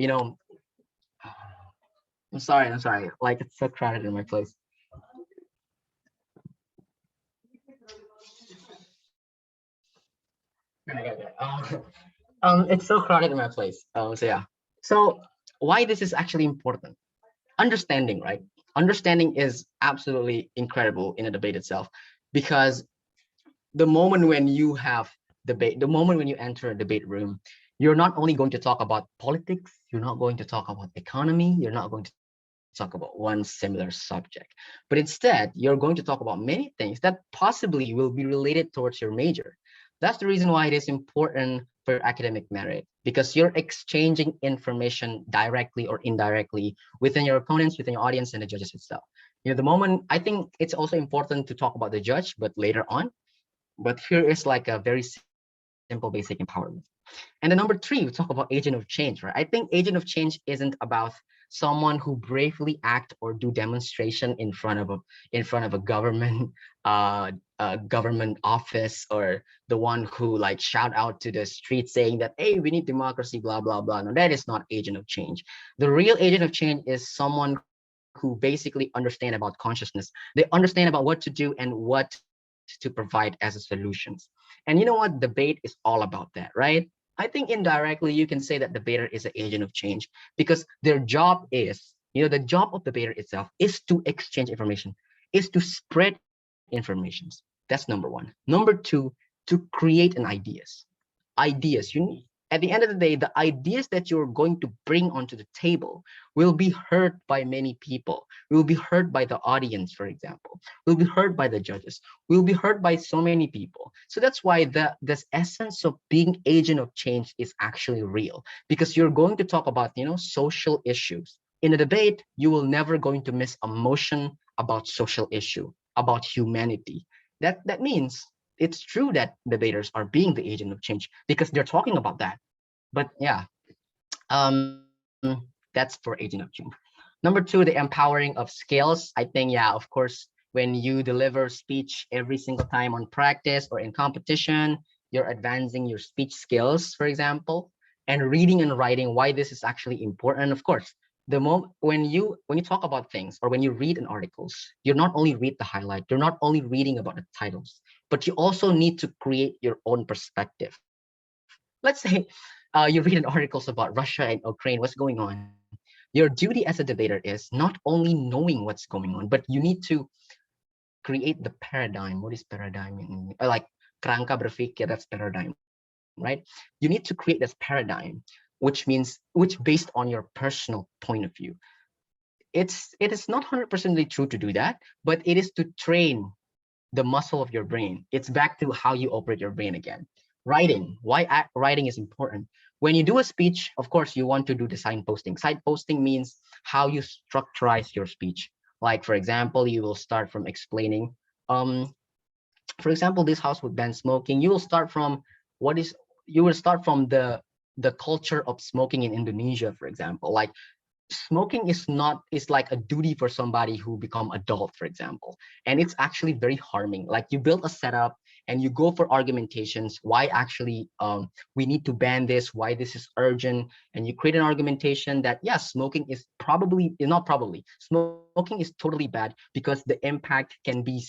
I'm sorry. Like, it's so crowded in my place. It's so crowded in my place. So yeah. So why this is actually important? Understanding, right? Understanding is absolutely incredible in a debate itself, because the moment when you have debate, the moment when you enter a debate room, You're not only going to talk about politics, you're not going to talk about economy, you're not going to talk about one similar subject, but instead you're going to talk about many things that possibly will be related towards your major. That's the reason why it is important for academic merit, because you're exchanging information directly or indirectly within your opponents, within your audience, and the judges itself. The moment, I think it's also important to talk about the judge, but later on. But here is like a very simple basic empowerment. And then number 3, we talk about agent of change, right? I think agent of change isn't about someone who bravely act or do demonstration in front of a government government office, or the one who like shout out to the street saying that, hey, we need democracy, blah blah blah. No, that is not agent of change. The real agent of change is someone who basically understand about consciousness. They understand about what to do and what to provide as a solutions. And you know what? Debate is all about that, right? I think indirectly you can say that debater is an agent of change, because their job is, the job of debater itself is to exchange information, is to spread information. That's number 1. Number 2, to create an ideas. You need, at the end of the day, the ideas that you're going to bring onto the table will be heard by many people, will be heard by the audience, for example, will be heard by the judges, will be heard by so many people. So that's why this essence of being agent of change is actually real, because you're going to talk about, social issues. In a debate, you will never going to miss a motion about social issue, about humanity. That means it's true that debaters are being the agent of change because they're talking about that. But yeah, that's for agent of change. Number 2, the empowering of skills. I think, yeah, of course, when you deliver speech every single time on practice or in competition, you're advancing your speech skills, for example, and reading and writing, why this is actually important. Of course, the moment when you talk about things, or when you read in articles, you're not only read the highlight, you're not only reading about the titles, but you also need to create your own perspective. Let's say you read in articles about Russia and Ukraine, what's going on. Your duty as a debater is not only knowing what's going on, but you need to create the paradigm. What is paradigm? Like kerangka berpikir, that's paradigm, right? You need to create this paradigm, which based on your personal point of view. It is not 100% true to do that, but it is to train the muscle of your brain. It's back to how you operate your brain again. Writing, why writing is important. When you do a speech, of course, you want to do the signposting. Signposting means how you structurize your speech. Like, for example, you will start from explaining, for example, this house would ban smoking. You will start from the culture of smoking in Indonesia, for example. Like, smoking is like a duty for somebody who become adult, for example, and it's actually very harming. Like, you build a setup and you go for argumentations, why actually we need to ban this, why this is urgent, and you create an argumentation that, yes, smoking is not probably, smoking is totally bad because the impact can be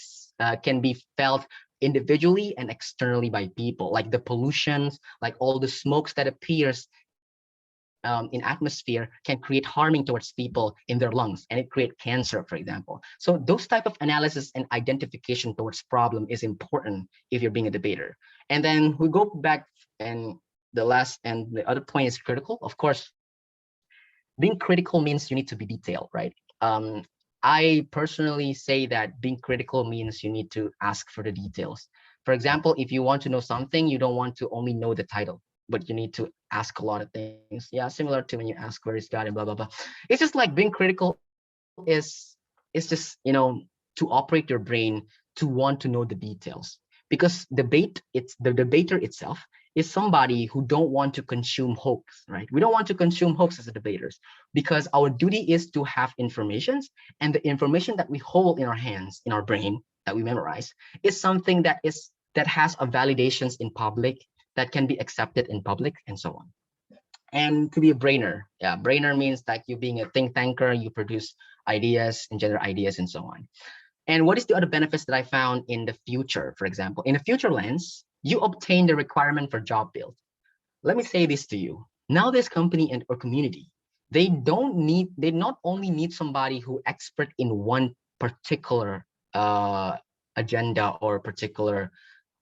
felt individually and externally by people, like the pollutions, like all the smokes that appears in atmosphere can create harming towards people in their lungs, and it create cancer, for example. So those type of analysis and identification towards problem is important if you're being a debater. And then we go back, and the other point is critical. Of course, being critical means you need to be detailed, right? I personally say that being critical means you need to ask for the details. For example, if you want to know something, you don't want to only know the title, but you need to ask a lot of things. Yeah, similar to when you ask where is God and blah blah blah. It's just like being critical is just, to operate your brain to want to know the details. Because the debater itself is somebody who don't want to consume hoax, right? We don't want to consume hoax as a debaters, because our duty is to have informations, and the information that we hold in our hands, in our brain, that we memorize, is something that has a validations in public, that can be accepted in public, and so on. And to be a brainer, yeah, brainer means like you being a think tanker, you produce ideas and generate ideas and so on. And what is the other benefits that I found in the future? For example, in the future lens, you obtain the requirement for job build. Let me say this to you. Now this company or community, they not only need somebody who expert in one particular agenda or particular,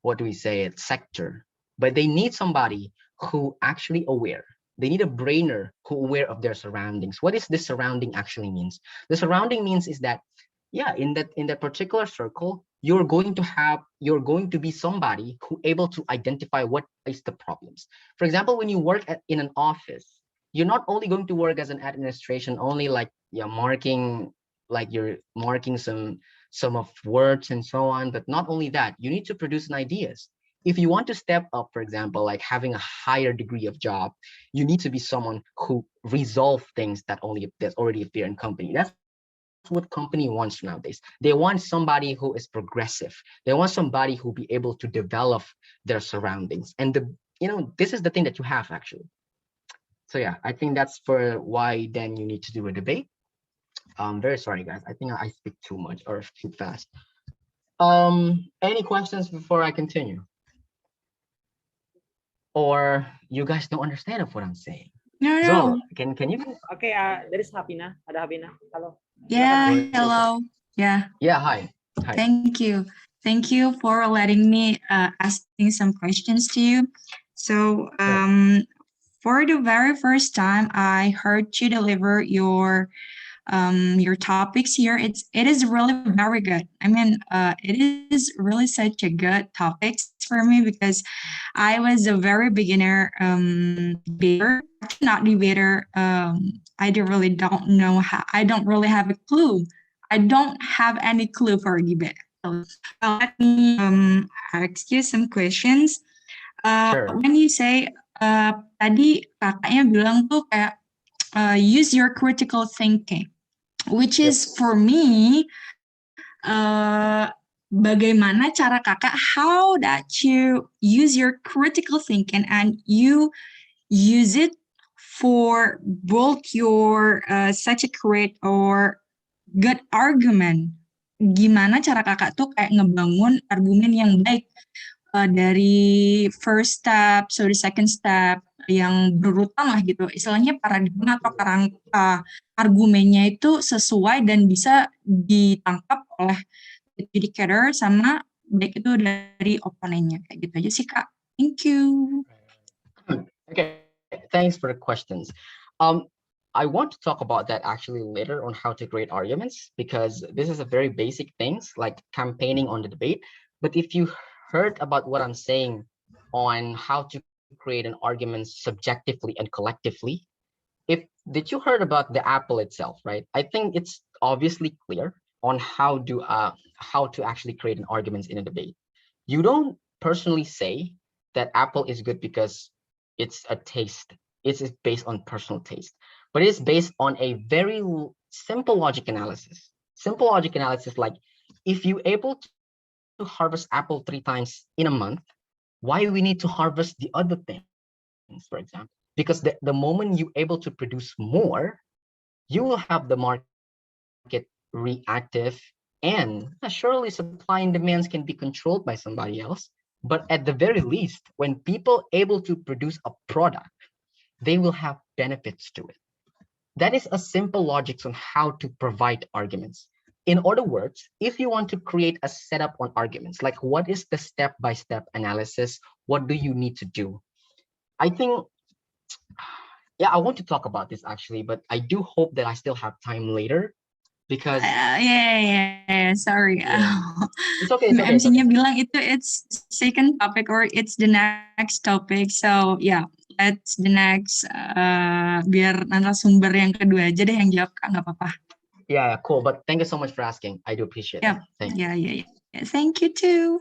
what do we say, sector, but they need somebody who actually aware. They need a brainer who aware of their surroundings. What is this surrounding actually means? The surrounding means is that, yeah, in that particular circle, you're going to be somebody who able to identify what is the problems. For example, when you work in an office, you're not only going to work as an administration, only like, yeah, marking, like you're marking some of words and so on. But not only that, you need to produce an ideas. If you want to step up, for example, like having a higher degree of job, you need to be someone who resolve things that already appear in company. That's what company wants nowadays. They want somebody who is progressive. They want somebody who be able to develop their surroundings. And this is the thing that you have actually. So yeah, I think that's for why then you need to do a debate. Very sorry guys. I think I speak too much or too fast. Any questions before I continue? Or you guys don't understand of what I'm saying? No, So no. can you? Okay, there is Hafina. Ada Hafina. Halo. Yeah, Silakan. hello. Yeah, Yeah, hi. Hi. thank you. Thank you for letting me asking some questions to you. So, for the very first time I heard you deliver your topics here, it is really very good. I mean, it is really such a good topics for me because I was a very beginner debater, not debater. I really don't know how. I don't really have a clue. I don't have any clue for debate. So, let me ask you some questions. Sure. When you say tadi kakaknya bilang tuh kayak use your critical thinking, which is for me, bagaimana cara kakak, how that you use your critical thinking and you use it for both your such a great or good argument. Gimana cara kakak tuh kayak ngebangun argumen yang baik dari first step, so the second step, yang berurutan lah gitu. Istilahnya paradigma atau argumennya itu sesuai dan bisa ditangkap oleh adjudicator sama baik itu dari oponennya. Kayak gitu aja sih, Kak. Thank you. Okay, thanks for the questions. I want to talk about that actually later on how to create arguments, because this is a very basic things like campaigning on the debate. But if you heard about what I'm saying on how to create an argument subjectively and collectively, did you heard about the apple itself, right? I think it's obviously clear on how to actually create an argument in a debate. You don't personally say that apple is good because it's a taste. It's based on personal taste, but it's based on a very simple logic analysis. Simple logic analysis, like if you able to harvest apple 3 times in a month, why we need to harvest the other things, for example? Because the moment you able to produce more, you will have the market reactive, and surely supply and demands can be controlled by somebody else. But at the very least, when people able to produce a product, they will have benefits to it. That is a simple logic on how to provide arguments. In other words, if you want to create a setup on arguments, like what is the step-by-step analysis? What do you need to do? I think, yeah, I want to talk about this actually, but I do hope that I still have time later because yeah, sorry. Yeah. It's okay. It's okay. MC-nya bilang it's second topic or it's the next topic. So yeah, let's the next biar narasumber yang kedua aja deh yang jawab, Kak, nggak apa-apa. Yeah, cool. But thank you so much for asking. I do appreciate Yeah. that. Thank you. Yeah. Thank you too.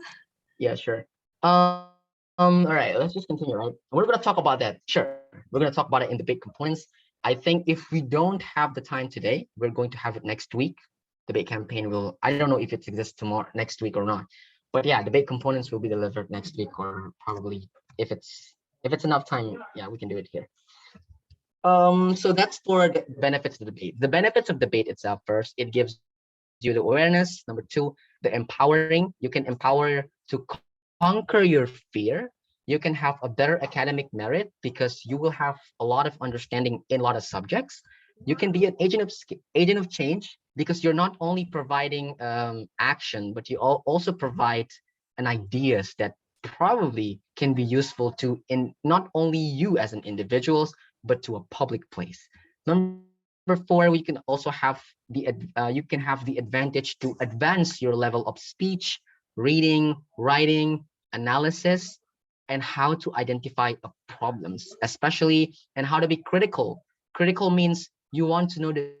Yeah, sure. All right, let's just continue, right? We're gonna talk about that. Sure. We're gonna talk about it in the big components. I think if we don't have the time today, we're going to have it next week. The big campaign will, I don't know if it exists tomorrow, next week or not. But yeah, the big components will be delivered next week, or probably if it's enough time, yeah, we can do it here. So that's for the benefits of the debate. The benefits of debate itself, first, it gives you the awareness. Number 2, the empowering. You can empower to conquer your fear. You can have a better academic merit because you will have a lot of understanding in a lot of subjects. You can be an agent of change because you're not only providing action, but you also provide an ideas that probably can be useful to in not only you as an individuals, but to a public place. Number four, we can also have you can have the advantage to advance your level of speech, reading, writing, analysis, and how to identify problems, especially and how to be critical. Critical means you want to know the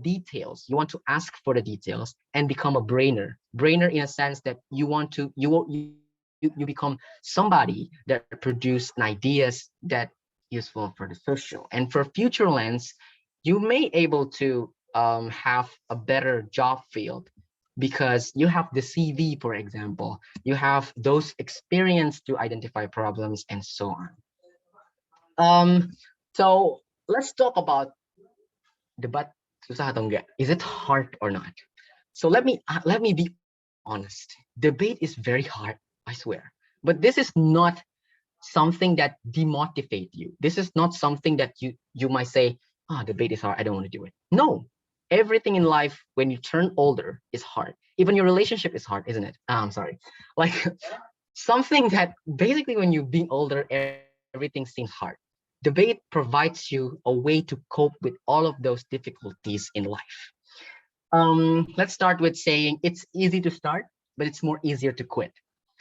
details, you want to ask for the details and become a brainer. Brainer in a sense that you want to you become somebody that produce ideas that useful for the social. And for future lens, you may able to have a better job field because you have the CV, for example, you have those experience to identify problems and so on. So let's talk about debat susah atau enggak. Is it hard or not? So let me be honest. Debate is very hard, I swear. But this is not something that demotivate you. This is not something that you might say, debate is hard, I don't want to do it. No, everything in life when you turn older is hard. Even your relationship is hard, isn't it? I'm sorry. Like something that basically when you being older, everything seems hard. Debate provides you a way to cope with all of those difficulties in life. Let's start with saying it's easy to start, but it's more easier to quit.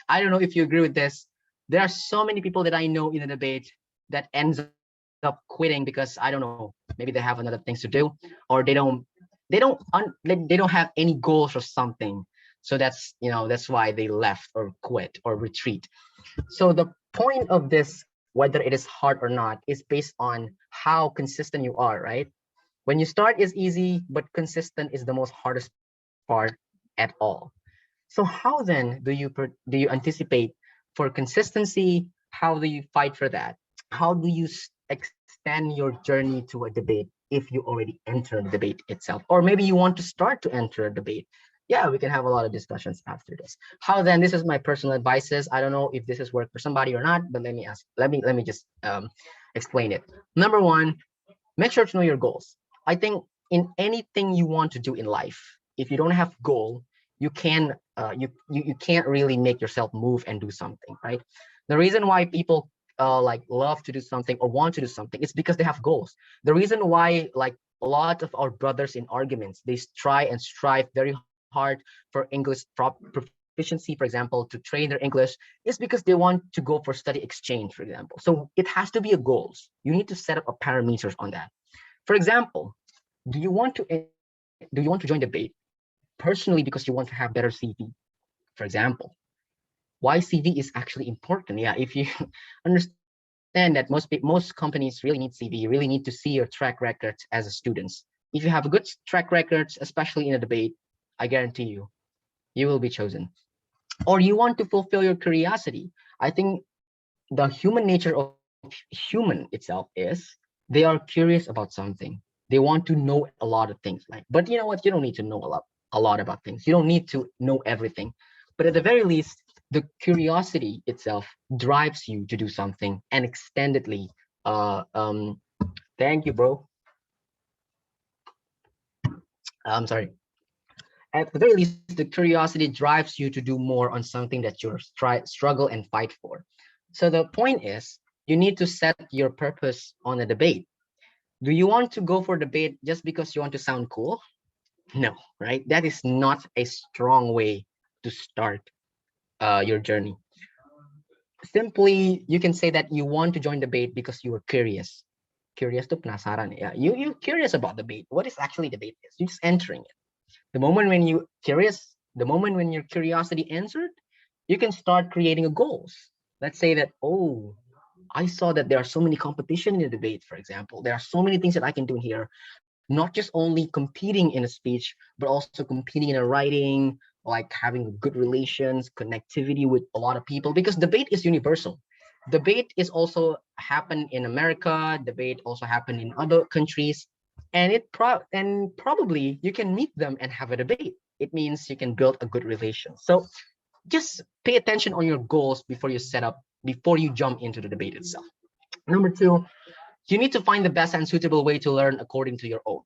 I don't know if you agree with this. There are so many people that I know in a debate that ends up quitting because I don't know, maybe they have another things to do, or they don't have any goals or something. So that's why they left or quit or retreat. So the point of this, whether it is hard or not, is based on how consistent you are, right? When you start is easy, but consistent is the most hardest part at all. So how then do you anticipate for consistency? How do you fight for that? How do you extend your journey to a debate if you already enter the debate itself? Or maybe you want to start to enter a debate. Yeah, we can have a lot of discussions after this. How then? This is my personal advices. I don't know if this is work for somebody or not, but let me just explain it. Number one, make sure to know your goals. I think in anything you want to do in life, if you don't have goal, you you can't really make yourself move and do something, right? The reason why people like love to do something or want to do something, it's because they have goals. The reason why like a lot of our brothers in arguments, they try and strive very hard for English proficiency, for example, to train their English, is because they want to go for study exchange, for example. So it has to be a goals. You need to set up a parameters on that. For example, do you want to join debate personally because you want to have better CV, for example? Why CV is actually important? Yeah, if you understand that most companies really need CV, you really need to see your track records as a student. If you have a good track records, especially in a debate, I guarantee you will be chosen. Or you want to fulfill your curiosity. I think the human nature of human itself is they are curious about something. They want to know a lot of things. Like, but you know what? You don't need to know a lot about things. You don't need to know everything. But at the very least, the curiosity itself drives you to do something and extendedly. Thank you, bro. I'm sorry. At the very least, the curiosity drives you to do more on something that you're struggle and fight for. So the point is, you need to set your purpose on a debate. Do you want to go for debate just because you want to sound cool? No, right? That is not a strong way to start your journey. Simply, you can say that you want to join debate because you were curious. Curious to penasaran, yeah. You're curious about debate. What is actually debate is? You're just entering it. The moment when you curious, the moment when your curiosity answered, you can start creating a goals. Let's say that, oh, I saw that there are so many competition in the debate, for example. There are so many things that I can do in here, not just only competing in a speech, but also competing in a writing, like having good relations, connectivity with a lot of people, because debate is universal. Debate is also happen in America, debate also happen in other countries, and probably you can meet them and have a debate. It means you can build a good relation. So just pay attention on your goals before you jump into the debate itself. Number two, you need to find the best and suitable way to learn according to your own.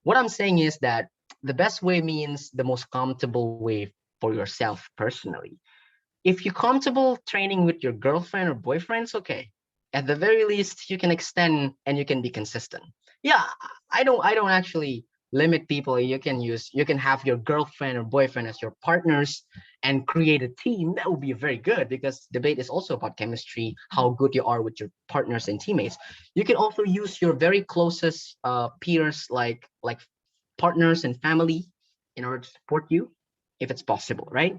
What I'm saying is that the best way means the most comfortable way for yourself personally. If you're comfortable training with your girlfriend or boyfriend, it's okay. At the very least, you can extend and you can be consistent. Yeah, I don't actually limit people. You can have your girlfriend or boyfriend as your partners and create a team. That would be very good, because debate is also about chemistry, how good you are with your partners and teammates. You can also use your very closest peers, like partners and family, in order to support you if it's possible, right?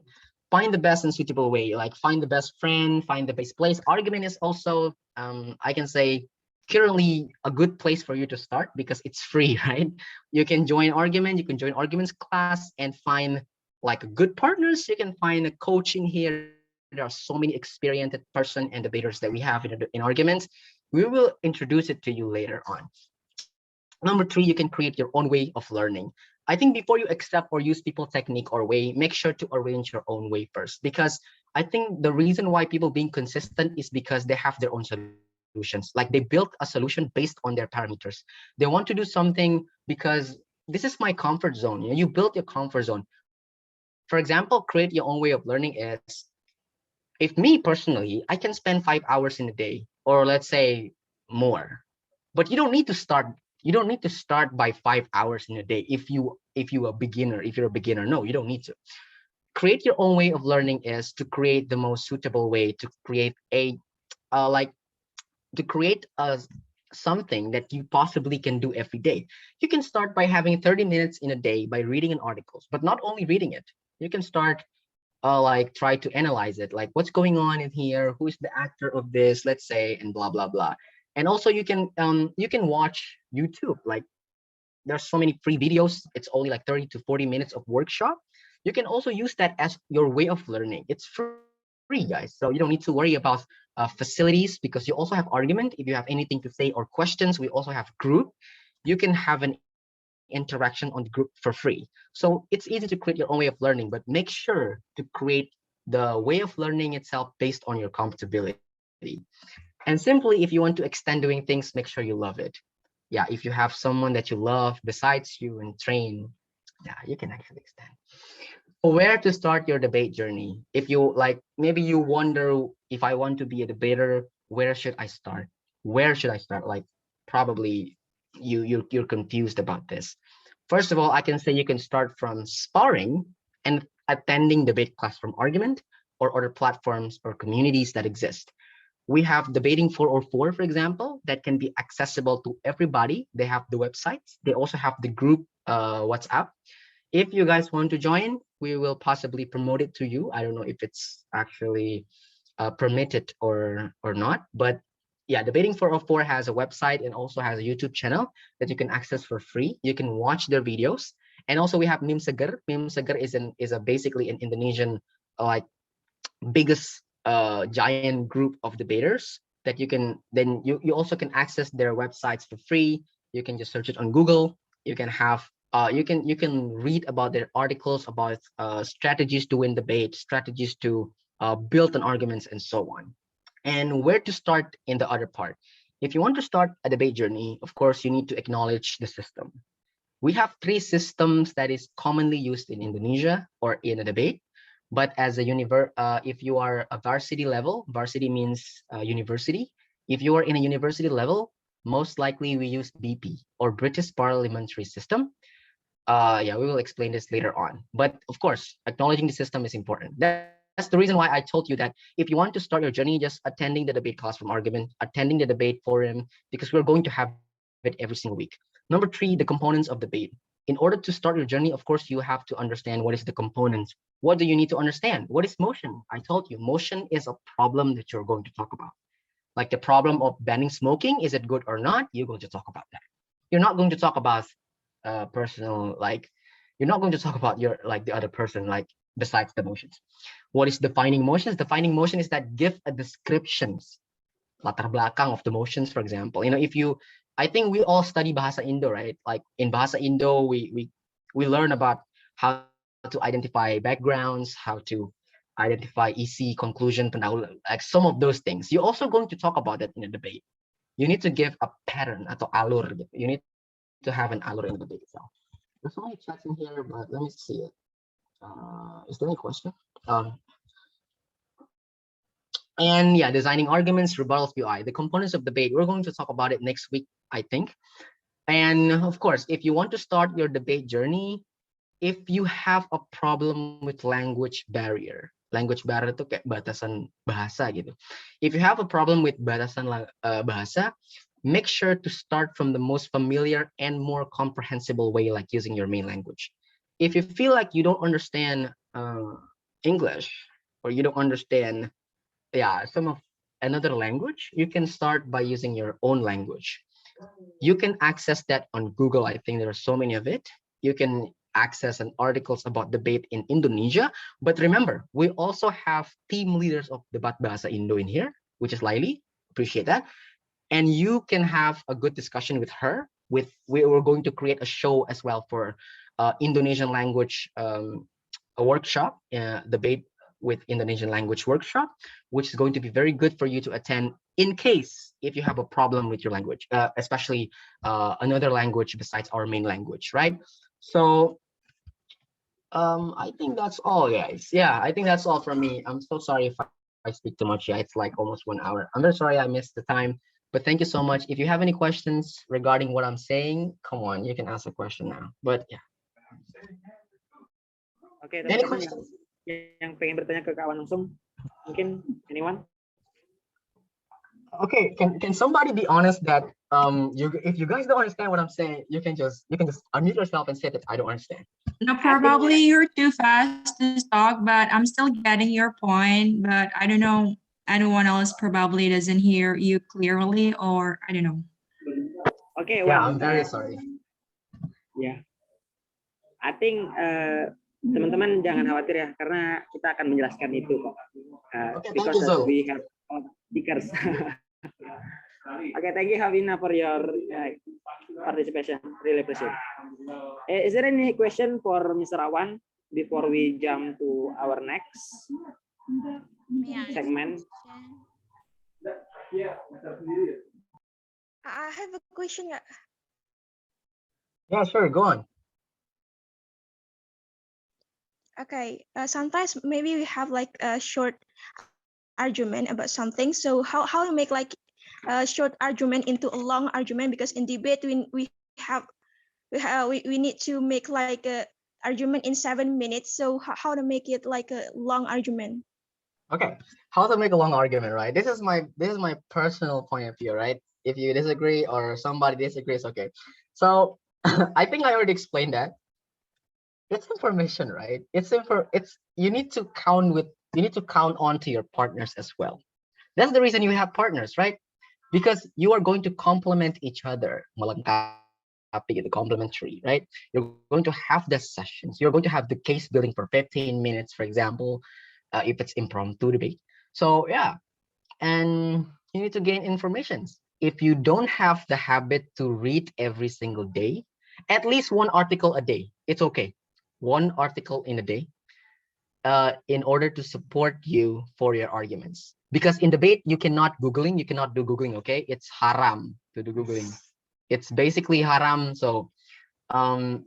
Find the best and suitable way, like find the best friend, find the best place. Argument is also, I can say, currently a good place for you to start because it's free, right? You can join argument, you can join arguments class and find like good partners. You can find a coaching here. There are so many experienced person and debaters that we have in arguments. We will introduce it to you later on. Number three, you can create your own way of learning. I think before you accept or use people technique or way, make sure to arrange your own way first, because I think the reason why people being consistent is because they have their own solutions. Like they built a solution based on their parameters. They want to do something because this is my comfort zone. You know, you built your comfort zone. For example, create your own way of learning is, if me personally, I can spend 5 hours in a day, or let's say more. But you don't need to start by 5 hours in a day if you're a beginner. No, you don't need to. Create your own way of learning is to create the most suitable way to create like to create a something that you possibly can do every day. You can start by having 30 minutes in a day by reading an articles, but not only reading it. You can start like try to analyze it, like what's going on in here, who is the actor of this, let's say, and blah blah blah. And also you can watch YouTube. Like there's so many free videos. It's only like 30 to 40 minutes of workshop. You can also use that as your way of learning. It's free, guys, so you don't need to worry about facilities, because you also have argument. If you have anything to say or questions, we also have group. You can have an interaction on the group for free. So it's easy to create your own way of learning, but make sure to create the way of learning itself based on your comfortability. And simply, if you want to extend doing things, make sure you love it. Yeah, if you have someone that you love besides you and train, yeah, you can actually extend. Where to start your debate journey? If you like, maybe you wonder, if I want to be a debater, where should I start? Where should I start? Like probably you're confused about this. First of all, I can say you can start from sparring and attending debate class from Argument or other platforms or communities that exist. We have Debating 404, for example, that can be accessible to everybody. They have the websites. They also have the group WhatsApp. If you guys want to join, we will possibly promote it to you. I don't know if it's actually permitted or not, but yeah, Debating 404 has a website and also has a YouTube channel that you can access for free. You can watch their videos. And also we have Mim Seger. Mim Seger is a basically an Indonesian like biggest giant group of debaters that you can then you also can access their websites for free. You can just search it on Google. You can have you can read about their articles about strategies to win debate, strategies to build an arguments, and so on. And where to start in the other part. If you want to start a debate journey, of course, you need to acknowledge the system. We have three systems that is commonly used in Indonesia or in a debate. But as a if you are a varsity level, varsity means university. If you are in a university level, most likely we use BP or British Parliamentary System. Yeah, we will explain this later on. But of course, acknowledging the system is important. That's the reason why I told you that if you want to start your journey, just attending the debate class from Argument, attending the debate forum, because we're going to have it every single week. Number three, the components of debate. In order to start your journey, of course, you have to understand what is the components. What do you need to understand? What is motion? I told you, motion is a problem that you're going to talk about. Like the problem of banning smoking, is it good or not? You're going to talk about that. You're not going to talk about personal, like, you're not going to talk about your, like the other person, like besides the motions. What is defining motions? Defining motion is that give a descriptions, latar belakang of the motions, for example. You know, if you, I think we all study Bahasa Indo, right? Like in Bahasa Indo, we learn about how to identify backgrounds, how to identify isi, conclusion, pendahuluan, like some of those things. You're also going to talk about that in a debate. You need to give a pattern atau alur. You need to have an alur in the debate itself. There's so many chats in here, but let me see it. Is there any question? And yeah, designing arguments, rebuttals, UI, the components of debate. We're going to talk about it next week, I think. And of course, if you want to start your debate journey, if you have a problem with language barrier itu kayak batasan bahasa gitu. If you have a problem with batasan bahasa, make sure to start from the most familiar and more comprehensible way, like using your main language. If you feel like you don't understand English, or you don't understand some of another language, you can start by using your own language. You can access that on Google. I think there are so many of it. You can access and articles about debate in Indonesia. But remember, we also have team leaders of Debat Bahasa Indo in here, which is Laili. Appreciate that. And you can have a good discussion with her. We're going to create a show as well for Indonesian language, a workshop, debate with Indonesian language workshop, which is going to be very good for you to attend in case if you have a problem with your language, especially another language besides our main language, right? So I think that's all, guys. Yeah, I think that's all from me. I'm so sorry if I speak too much. Yeah, it's like almost 1 hour. I'm very sorry I missed the time, but thank you so much. If you have any questions regarding what I'm saying, come on, you can ask a question now. But yeah. Oke, Any teman-teman questions? yang pengen bertanya ke Kak Wan langsung, mungkin anyone? Okay, can somebody be honest that if you guys don't understand what I'm saying, you can just unmute yourself and say that I don't understand. No, probably you're too fast to talk, but I'm still getting your point. But I don't know, anyone else probably doesn't hear you clearly, or I don't know. Okay, Yeah, I'm very sorry. Yeah, I think teman-teman jangan khawatir ya, karena kita akan menjelaskan itu kok. Okay, Because thank you, so. we have speakers. Okay, thank you, Havina, for your participation. Really appreciate. Is there any question for Mr. Awan before we jump to our next segment? I have a question. Yeah, sure, go on. Okay, sometimes maybe we have like a short argument about something. So how to make like a short argument into a long argument? Because in debate we need to make like a argument in 7 minutes. So how to make it like a long argument? Okay, how to make a long argument, right? This is my personal point of view, right? If you disagree or somebody disagrees, okay. So I think I already explained that. It's information, right? You need to count on to your partners as well. That's the reason you have partners, right? Because you are going to complement each other, melengkapi, the complementary, right? You're going to have the sessions. You're going to have the case building for 15 minutes, for example, if it's impromptu debate. So yeah, and you need to gain information. If you don't have the habit to read every single day, at least one article a day, it's okay. One article in a day, in order to support you for your arguments. Because in debate, you cannot do Googling, okay? It's haram to do Googling. It's basically haram. So,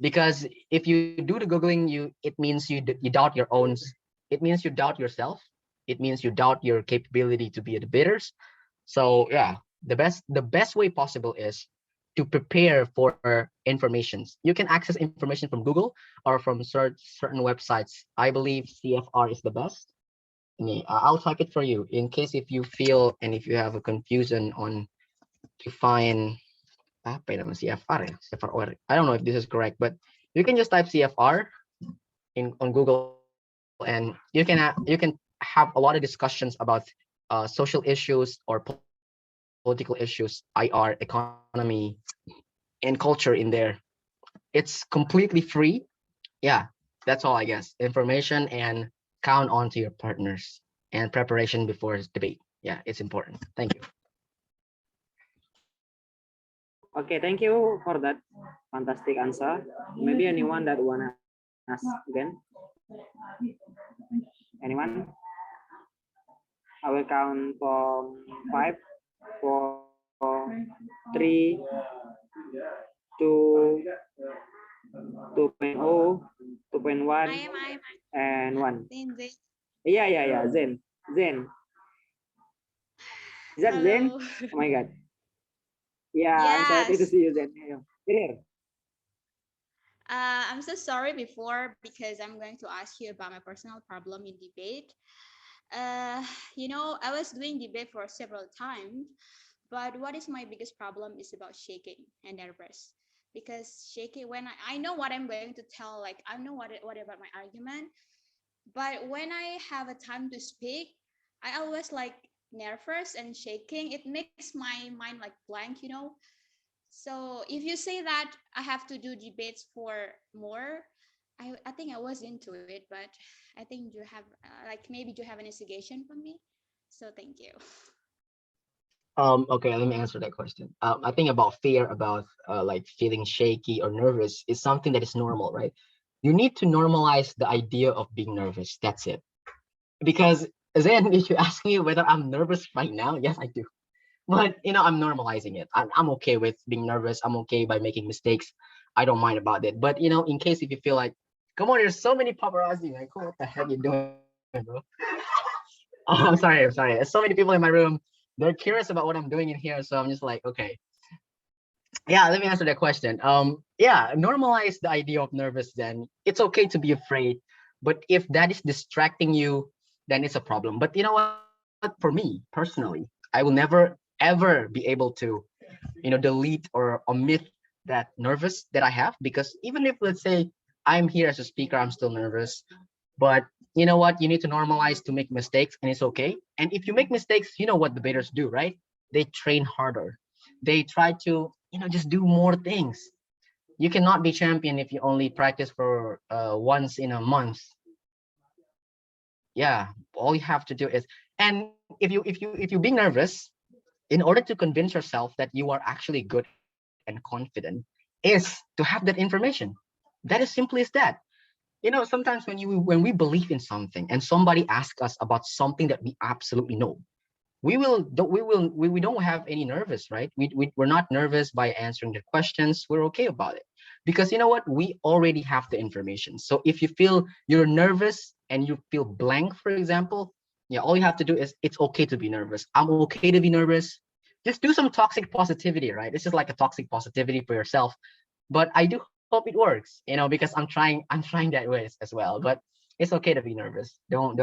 because if you do the Googling, it means you doubt your own, it means you doubt yourself. It means you doubt your capability to be a debater. So yeah, the best way possible is to prepare for informations. You can access information from Google or from certain websites. I believe CFR is the best. I'll type it for you in case if you feel and if you have a confusion on to find CFR. CFR. I don't know if this is correct, but you can just type CFR on Google, and you can have a lot of discussions about social issues or political issues, IR, economy, and culture in there. It's completely free. Yeah, that's all, I guess. Information and count on to your partners and preparation before debate. Yeah, it's important. Thank you. Okay, thank you for that fantastic answer. Maybe anyone that wanna ask again? Anyone? I will count from 5, 4, 3, 2, 2.0, 2.1, and 1. Yeah, Zen. Is that Zen? Hello. Oh my God. Yeah, I'm so happy to Yes. see you, Zen. Here. I'm so sorry before because I'm going to ask you about my personal problem in debate. I was doing debate for several times, but what is my biggest problem is about shaking and nervous. Because shaking when I know what I'm going to tell, like I know what about my argument, but when I have a time to speak, I always like nervous and shaking. It makes my mind like blank. So if you say that I have to do debates for more, I think I was into it, but I think you have like maybe you have any suggestion for me. So thank you. Okay, let me answer that question. I think about fear, about like feeling shaky or nervous is something that is normal, right? You need to normalize the idea of being nervous. That's it. Because then if you ask me whether I'm nervous right now, yes, I do. But I'm normalizing it. I'm okay with being nervous. I'm okay by making mistakes. I don't mind about it. But in case if you feel like, come on, there's so many paparazzi, like, what the heck you doing, bro? I'm sorry. There's so many people in my room. They're curious about what I'm doing in here, so I'm just like, okay. Yeah, let me answer that question. Yeah, normalize the idea of nervous. Then it's okay to be afraid, but if that is distracting you, then it's a problem. But you know what? For me personally, I will never ever be able to, delete or omit that nervous that I have, because even if, let's say, I'm here as a speaker, I'm still nervous. But you know what? You need to normalize to make mistakes, and it's okay. And if you make mistakes, you know what debaters do, right? They train harder. They try to, just do more things. You cannot be champion if you only practice for once in a month. Yeah, all you have to do is, and if you being nervous, in order to convince yourself that you are actually good and confident, is to have that information. That is simply as that. Sometimes when we believe in something and somebody asks us about something that we absolutely know, we don't have any nervous, right? We're not nervous by answering the questions. We're okay about it, because you know what, we already have the information. So if you feel you're nervous and you feel blank, for example, yeah, all you have to do is, it's okay to be nervous. I'm okay to be nervous. Just do some toxic positivity, right? This is like a toxic positivity for yourself. But I do hope it works, because I'm trying that way as well. But it's okay to be nervous. Don't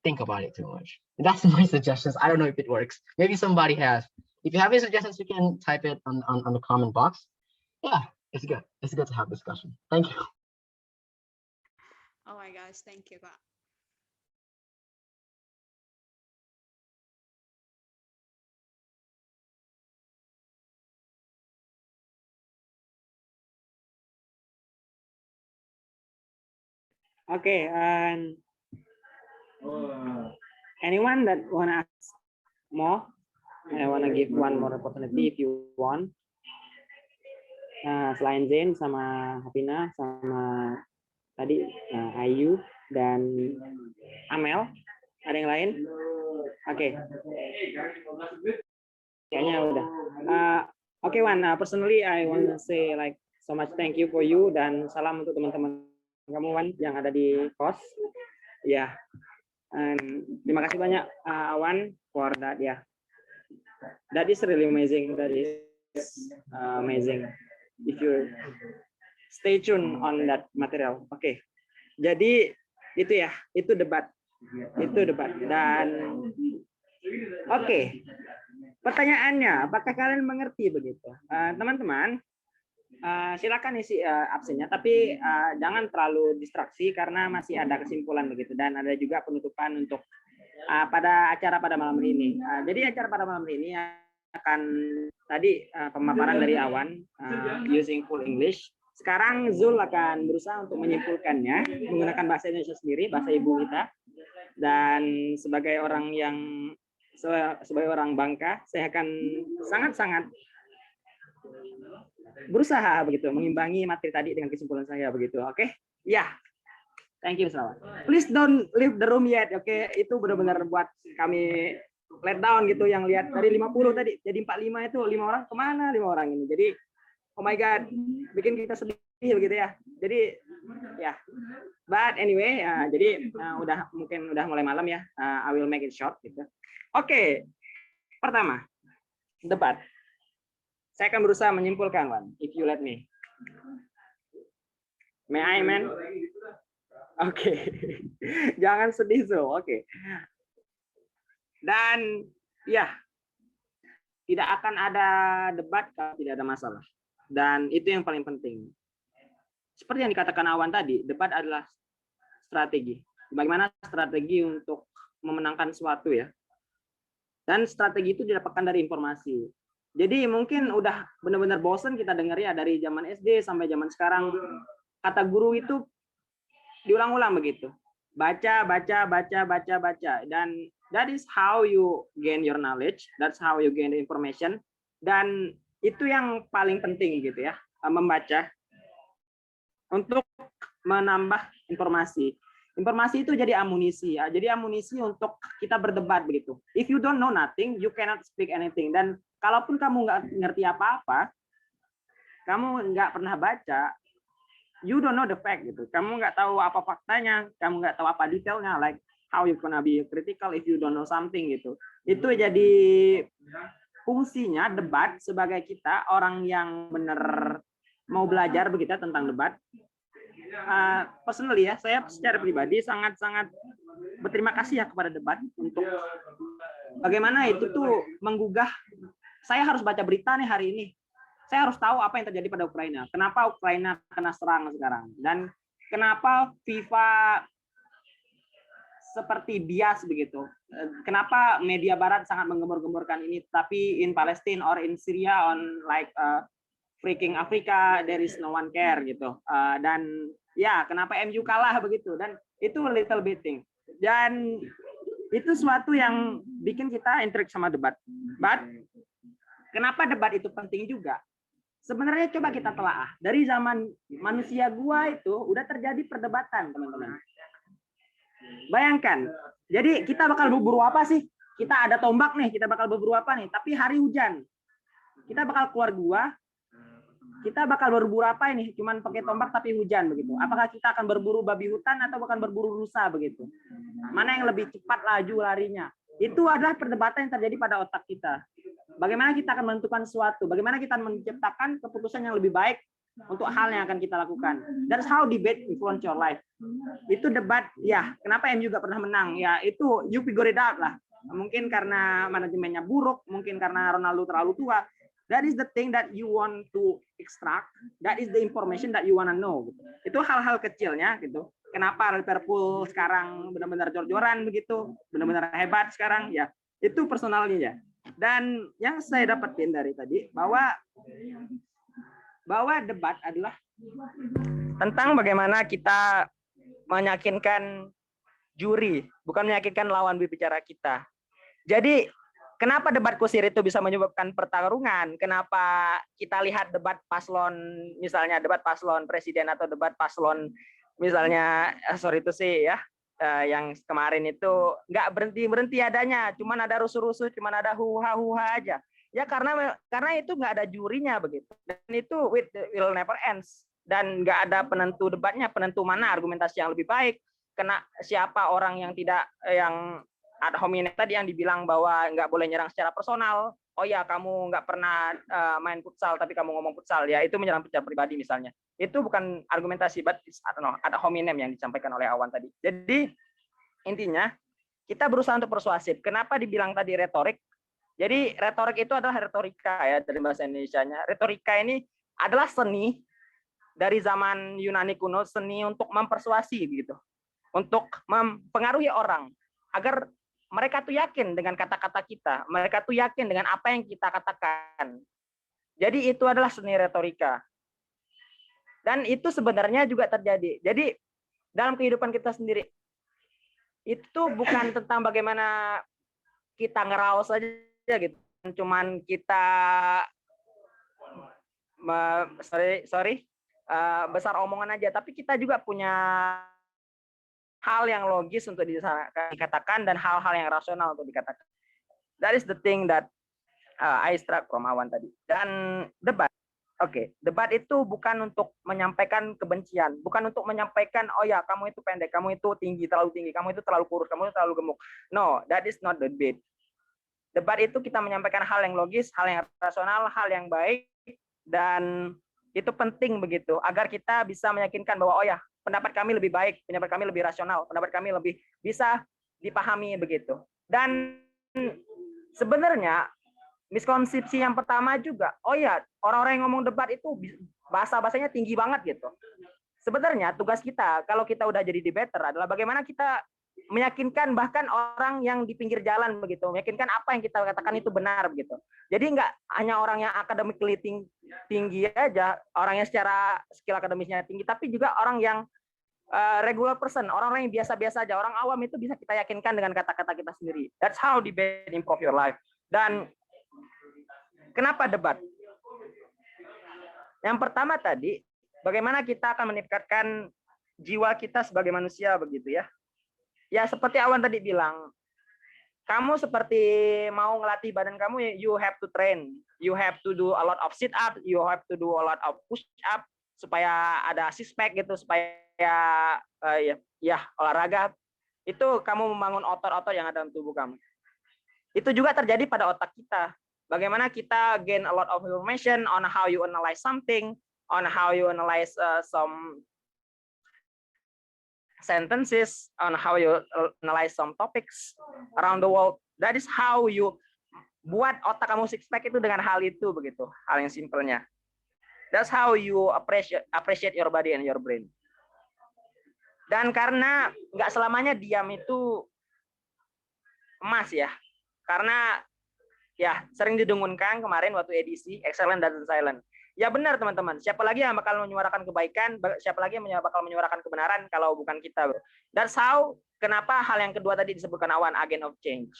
think about it too much. That's my suggestions. I don't know if it works. Maybe somebody has. If you have any suggestions, you can type it on the comment box. Yeah, it's good. It's good to have discussion. Thank you. Oh my gosh, thank you, Kak. Okay, and anyone that wanna ask more? I wanna give one more opportunity if you want. Selain Zain sama Hafina sama tadi Ayu dan Amel, ada yang lain? Oke. Kayaknya udah. Oke, Wan. Personally, I want to say like so much thank you for you, dan salam untuk teman-teman kamu, Wan, yang ada di kos. Ya. And terima kasih banyak, Wan, for that. Yeah. That is really amazing. That is amazing. If you stay tuned on that material. Oke. Jadi itu ya, itu debat. Dan oke. Pertanyaannya, apakah kalian mengerti begitu? Teman-teman, silakan isi absennya, tapi jangan terlalu distraksi karena masih ada kesimpulan begitu, dan ada juga penutupan untuk pada acara pada malam ini. Jadi acara pada malam ini akan tadi pemaparan dari Awan using full English. Sekarang Zul akan berusaha untuk menyimpulkannya menggunakan bahasa Indonesia sendiri, bahasa ibu kita. Dan sebagai orang Bangka, saya akan sangat-sangat berusaha begitu mengimbangi materi tadi dengan kesimpulan saya begitu. Oke? Ya. Thank you, Selamat. Please don't leave the room yet. Oke, itu benar-benar buat kami let down gitu, yang lihat dari 50 tadi jadi 45, itu 5 orang kemana 5 orang ini. Jadi oh my god, bikin kita sedih begitu ya. Jadi ya. But anyway, jadi mungkin udah mulai malam ya. I will make it short gitu. Oke. Pertama, debat. Saya akan berusaha menyimpulkan, Wan, if you let me. May I, man? Oke. Jangan sedih, so. Oke. Dan ya, tidak akan ada debat kalau tidak ada masalah. Dan itu yang paling penting. Seperti yang dikatakan Awan tadi, debat adalah strategi. Bagaimana strategi untuk memenangkan sesuatu ya. Dan strategi itu didapatkan dari informasi. Jadi mungkin udah benar-benar bosan kita dengar ya dari zaman SD sampai zaman sekarang. Kata guru itu diulang-ulang begitu. Baca, baca, baca, baca, baca. Dan that is how you gain your knowledge. That's how you gain the information. Dan itu yang paling penting gitu ya, membaca untuk menambah informasi. Informasi itu jadi amunisi ya. Jadi amunisi untuk kita berdebat begitu. If you don't know nothing, you cannot speak anything. Dan kalaupun kamu nggak ngerti apa-apa, kamu nggak pernah baca, you don't know the fact gitu. Kamu nggak tahu apa faktanya, kamu nggak tahu apa detailnya, like how you gonna be critical if you don't know something gitu. Itu jadi fungsinya debat sebagai kita orang yang benar mau belajar begitu tentang debat. Personally ya, saya secara pribadi sangat-sangat berterima kasih ya kepada debat untuk bagaimana itu tuh menggugah. Saya harus baca berita nih hari ini. Saya harus tahu apa yang terjadi pada Ukraina. Kenapa Ukraina kena serang sekarang? Dan kenapa FIFA seperti bias begitu? Kenapa media Barat sangat menggembor-gemborkan ini? Tapi in Palestine or in Syria on like freaking Africa, there is no one care gitu. Dan ya, kenapa MU kalah begitu? Dan itu little bit thing. Dan itu suatu yang bikin kita intrik sama debat. But kenapa debat itu penting juga? Sebenarnya coba kita telaah. Dari zaman manusia gua itu udah terjadi perdebatan, teman-teman. Bayangkan. Jadi kita bakal berburu apa sih? Kita ada tombak nih, kita bakal berburu apa nih? Tapi hari hujan. Kita bakal keluar gua. Kita bakal berburu apa ini? Cuman pakai tombak tapi hujan begitu. Apakah kita akan berburu babi hutan atau akan berburu rusa begitu? Mana yang lebih cepat laju larinya? Itu adalah perdebatan yang terjadi pada otak kita. Bagaimana kita akan menentukan sesuatu? Bagaimana kita menciptakan keputusan yang lebih baik untuk hal yang akan kita lakukan? That's how debate influence your life. Itu debat, ya. Kenapa MU juga pernah menang? Ya itu you figure it out lah. Mungkin karena manajemennya buruk, mungkin karena Ronaldo terlalu tua. That is the thing that you want to extract. That is the information that you wanna know. Gitu. Itu hal-hal kecilnya gitu. Kenapa Liverpool sekarang benar-benar jor-joran begitu, benar-benar hebat sekarang ya. Itu personalnya ya. Dan yang saya dapetin dari tadi bahwa debat adalah tentang bagaimana kita meyakinkan juri, bukan meyakinkan lawan berbicara kita. Jadi kenapa debat kusir itu bisa menyebabkan pertarungan? Kenapa kita lihat debat paslon, misalnya debat paslon presiden atau debat paslon misalnya, sorry itu sih ya, yang kemarin itu nggak berhenti adanya, cuman ada rusuh-rusuh, cuman ada huha-huha aja. Ya karena itu nggak ada jurinya begitu. Dan itu will never ends. Dan nggak ada penentu debatnya, penentu mana argumentasi yang lebih baik, kena siapa orang yang tidak, yang ad hominem tadi yang dibilang bahwa nggak boleh nyerang secara personal. Oh ya, kamu nggak pernah main futsal, tapi kamu ngomong futsal. Ya, itu menyerang secara pribadi misalnya. Itu bukan argumentasi, but ad hominem yang disampaikan oleh Awan tadi. Jadi, intinya, kita berusaha untuk persuasif. Kenapa dibilang tadi retorik? Jadi, retorik itu adalah retorika ya, dari bahasa Indonesianya. Retorika ini adalah seni dari zaman Yunani kuno, seni untuk mempersuasi gitu. Untuk mempengaruhi orang agar mereka tuh yakin dengan kata-kata kita, mereka tuh yakin dengan apa yang kita katakan. Jadi itu adalah seni retorika. Dan itu sebenarnya juga terjadi. Jadi dalam kehidupan kita sendiri, itu bukan tentang bagaimana kita ngeraos saja gitu. Cuman kita besar omongan aja, tapi kita juga punya hal yang logis untuk dikatakan dan hal-hal yang rasional untuk dikatakan. That is the thing that I struck from Awan tadi. Dan debat, debat itu bukan untuk menyampaikan kebencian, bukan untuk menyampaikan, oh ya kamu itu pendek, kamu itu tinggi, terlalu tinggi, kamu itu terlalu kurus, kamu itu terlalu gemuk. No, that is not the debate. debat itu kita menyampaikan hal yang logis, hal yang rasional, hal yang baik, dan itu penting begitu agar kita bisa meyakinkan bahwa oh ya, pendapat kami lebih baik, pendapat kami lebih rasional, pendapat kami lebih bisa dipahami begitu. Dan sebenarnya miskonsepsi yang pertama juga, oh ya, orang-orang yang ngomong debat itu bahasa-bahasanya tinggi banget gitu. Sebenarnya tugas kita kalau kita udah jadi debater adalah bagaimana kita meyakinkan bahkan orang yang di pinggir jalan begitu, meyakinkan apa yang kita katakan itu benar begitu. Jadi nggak hanya orang yang akademically tinggi aja, orang yang secara skill akademisnya tinggi, tapi juga orang yang regular person, orang-orang yang biasa-biasa aja, orang awam itu bisa kita yakinkan dengan kata-kata kita sendiri. That's how debate improve your life. Dan kenapa debat? Yang pertama tadi, bagaimana kita akan meningkatkan jiwa kita sebagai manusia begitu ya. Ya seperti Awan tadi bilang, kamu seperti mau ngelatih badan kamu, you have to train, you have to do a lot of sit up, you have to do a lot of push up supaya ada six pack gitu, supaya ya olahraga itu kamu membangun otot-otot yang ada dalam tubuh kamu. Itu juga terjadi pada otak kita. Bagaimana kita gain a lot of information on how you analyze something, on how you analyze some sentences, on how you analyze some topics around the world. That is how you buat otak kamu six pack itu dengan hal itu begitu, hal yang simpelnya. That's how you appreciate your body and your brain. Dan karena nggak selamanya diam itu emas ya, karena ya sering didengungkan kemarin waktu edisi excellent dan silent. Ya benar teman-teman, siapa lagi yang bakal menyuarakan kebaikan, siapa lagi yang bakal menyuarakan kebenaran kalau bukan kita, bro. That's how, kenapa hal yang kedua tadi disebutkan Awan, agent of change.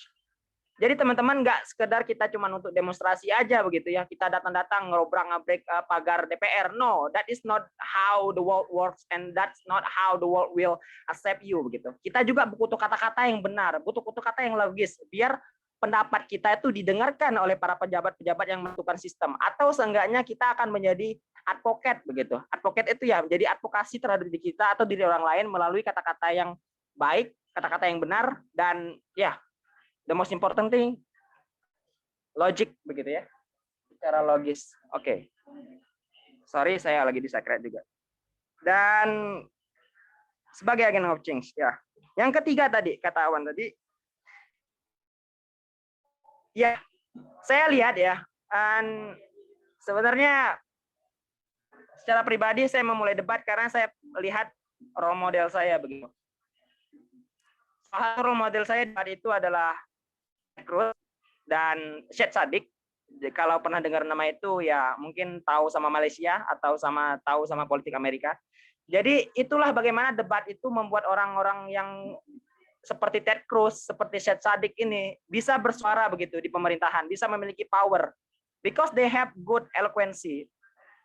Jadi teman-teman nggak sekedar kita cuma untuk demonstrasi aja begitu ya, kita datang-datang ngerobrak-ngabrik pagar DPR. No, that is not how the world works and that's not how the world will accept you begitu. Kita juga butuh kata-kata yang benar, butuh kata-kata yang logis, biar pendapat kita itu didengarkan oleh para pejabat-pejabat yang menentukan sistem, atau seenggaknya kita akan menjadi advokat begitu. Advokat itu ya menjadi advokasi terhadap diri kita atau diri orang lain melalui kata-kata yang baik, kata-kata yang benar, dan ya the most important thing logic begitu ya, secara logis. Oke. Sorry saya lagi di secret juga. Dan sebagai agent of change ya. Yang ketiga tadi kata Awan tadi, ya, saya lihat ya, dan sebenarnya secara pribadi saya memulai debat karena saya lihat role model saya begitu. Salah satu role model saya debat itu adalah Cruz dan Syed Sadiq. Kalau pernah dengar nama itu ya mungkin tahu sama Malaysia atau tahu sama politik Amerika. Jadi itulah bagaimana debat itu membuat orang-orang yang seperti Ted Cruz, seperti Syed Sadiq ini bisa bersuara begitu di pemerintahan, bisa memiliki power, because they have good eloquency.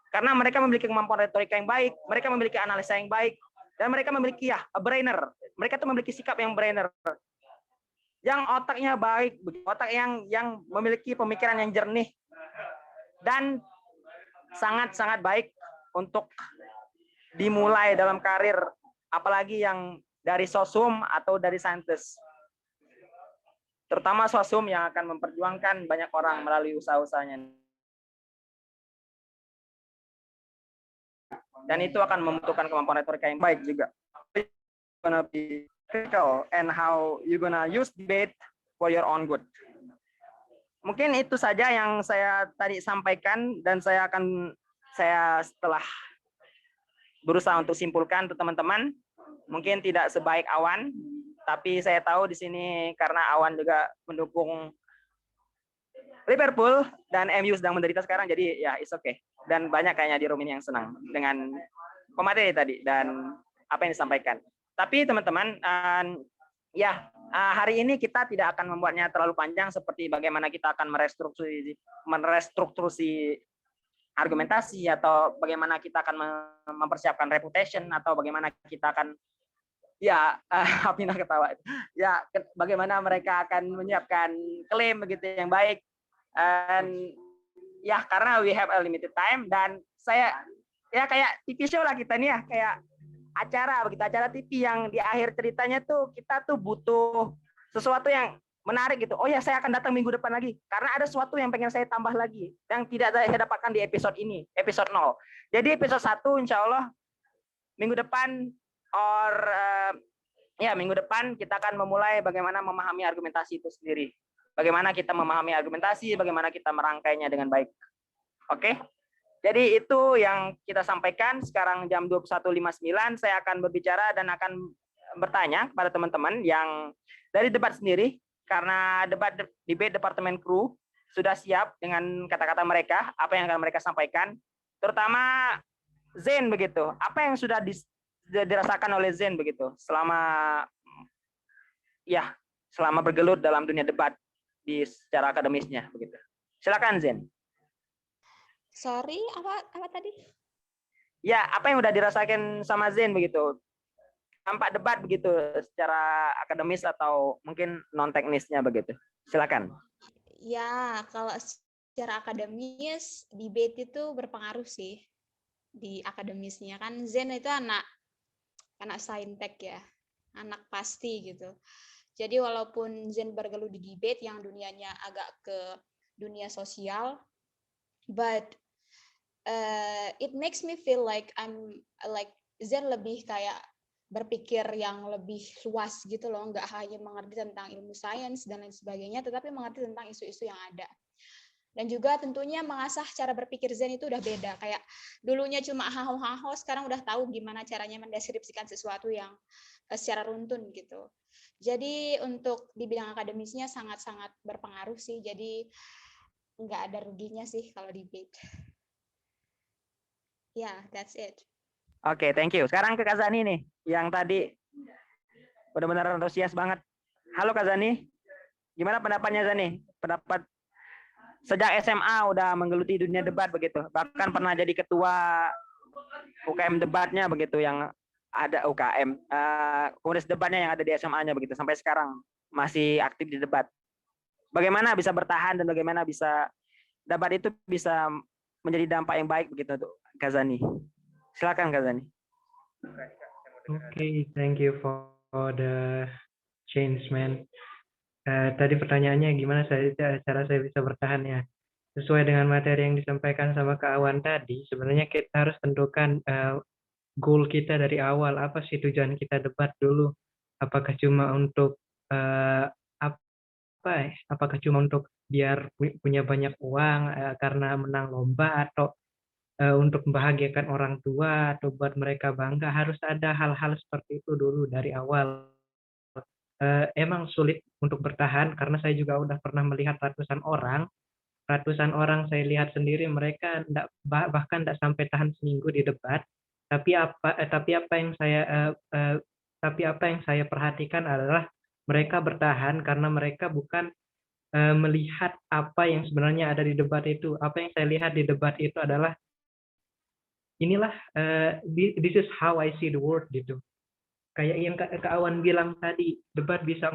Karena mereka memiliki kemampuan retorika yang baik, mereka memiliki analisa yang baik, dan mereka memiliki ya a brainer. Mereka tuh memiliki sikap yang brainer, yang otaknya baik, otak yang memiliki pemikiran yang jernih, dan sangat-sangat baik untuk dimulai dalam karir, apalagi yang dari sosum atau dari saintis, terutama sosum yang akan memperjuangkan banyak orang melalui usaha-usahanya, dan itu akan membutuhkan kemampuan retorika yang baik juga. Gonna be critical and how you gonna use debate for your own good. Mungkin itu saja yang saya tadi sampaikan, dan saya setelah berusaha untuk simpulkan untuk teman-teman. Mungkin tidak sebaik Awan, tapi saya tahu di sini karena Awan juga mendukung Liverpool dan MU sedang menderita sekarang, jadi ya it's okay. Dan banyak kayaknya di room ini yang senang dengan pemateri tadi dan apa yang disampaikan. Tapi teman-teman, ya hari ini kita tidak akan membuatnya terlalu panjang seperti bagaimana kita akan merestrukturasi argumentasi, atau bagaimana kita akan mempersiapkan reputation, atau bagaimana kita akan ya Apina ketawa ya bagaimana mereka akan menyiapkan klaim begitu yang baik. Dan ya karena we have a limited time, dan saya ya kayak TV show lah kita nih ya, kayak acara TV yang di akhir ceritanya tuh kita tuh butuh sesuatu yang menarik gitu. Oh ya, saya akan datang minggu depan lagi karena ada sesuatu yang pengen saya tambah lagi yang tidak saya dapatkan di episode ini, episode 0. Jadi episode 1 insya Allah minggu depan minggu depan kita akan memulai bagaimana memahami argumentasi itu sendiri. Bagaimana kita memahami argumentasi, bagaimana kita merangkainya dengan baik. Oke? Jadi itu yang kita sampaikan. Sekarang jam 21.59 saya akan berbicara dan akan bertanya kepada teman-teman yang dari debat sendiri, karena debate departemen kru sudah siap dengan kata-kata mereka, apa yang akan mereka sampaikan, terutama Zen begitu. Apa yang sudah dirasakan oleh Zen begitu selama bergelut dalam dunia debat secara akademisnya begitu. Silakan Zen. Sorry, apa tadi? Ya, apa yang udah dirasakan sama Zen begitu? Tampak debat begitu secara akademis atau mungkin non teknisnya begitu. Silakan. Ya, kalau secara akademis debate itu berpengaruh sih di akademisnya. Kan Zen itu anak saintek ya, anak pasti gitu. Jadi walaupun Zen bergelut di debate yang dunianya agak ke dunia sosial, but it makes me feel like Zen lebih kayak berpikir yang lebih luas gitu loh, nggak hanya mengerti tentang ilmu sains dan lain sebagainya, tetapi mengerti tentang isu-isu yang ada. Dan juga tentunya mengasah cara berpikir Zen itu udah beda. Kayak dulunya cuma haho-haho, sekarang udah tahu gimana caranya mendeskripsikan sesuatu yang secara runtun gitu. Jadi untuk di bidang akademisnya sangat-sangat berpengaruh sih. Jadi nggak ada ruginya sih kalau debate. Yeah, that's it. Oke, thank you. Sekarang ke Kazani nih, yang tadi benar-benar antusias banget. Halo Kazani, gimana pendapatnya Zani? Pendapat sejak SMA udah menggeluti dunia debat begitu, bahkan pernah jadi ketua UKM debatnya begitu, yang ada UKM, kongres debatnya yang ada di SMA-nya begitu, sampai sekarang masih aktif di debat. Bagaimana bisa bertahan dan bagaimana bisa debat itu bisa menjadi dampak yang baik begitu tuh Kazani? Silakan Kazani. Okay, thank you for the change, man. Tadi pertanyaannya gimana cara saya bisa bertahan ya? Sesuai dengan materi yang disampaikan sama Kak Awan tadi, sebenarnya kita harus tentukan goal kita dari awal. Apa sih tujuan kita debat dulu? Apakah cuma untuk apakah cuma untuk biar punya banyak uang karena menang lomba, atau untuk membahagiakan orang tua atau buat mereka bangga? Harus ada hal-hal seperti itu dulu dari awal. Emang sulit untuk bertahan karena saya juga udah pernah melihat ratusan orang saya lihat sendiri, mereka bahkan tidak sampai tahan seminggu di debat. Tapi apa yang saya perhatikan adalah mereka bertahan karena mereka bukan melihat apa yang sebenarnya ada di debat itu. Apa yang saya lihat di debat itu adalah inilah this is how I see the world gitu. Kayak yang Kak Awan bilang tadi, debat bisa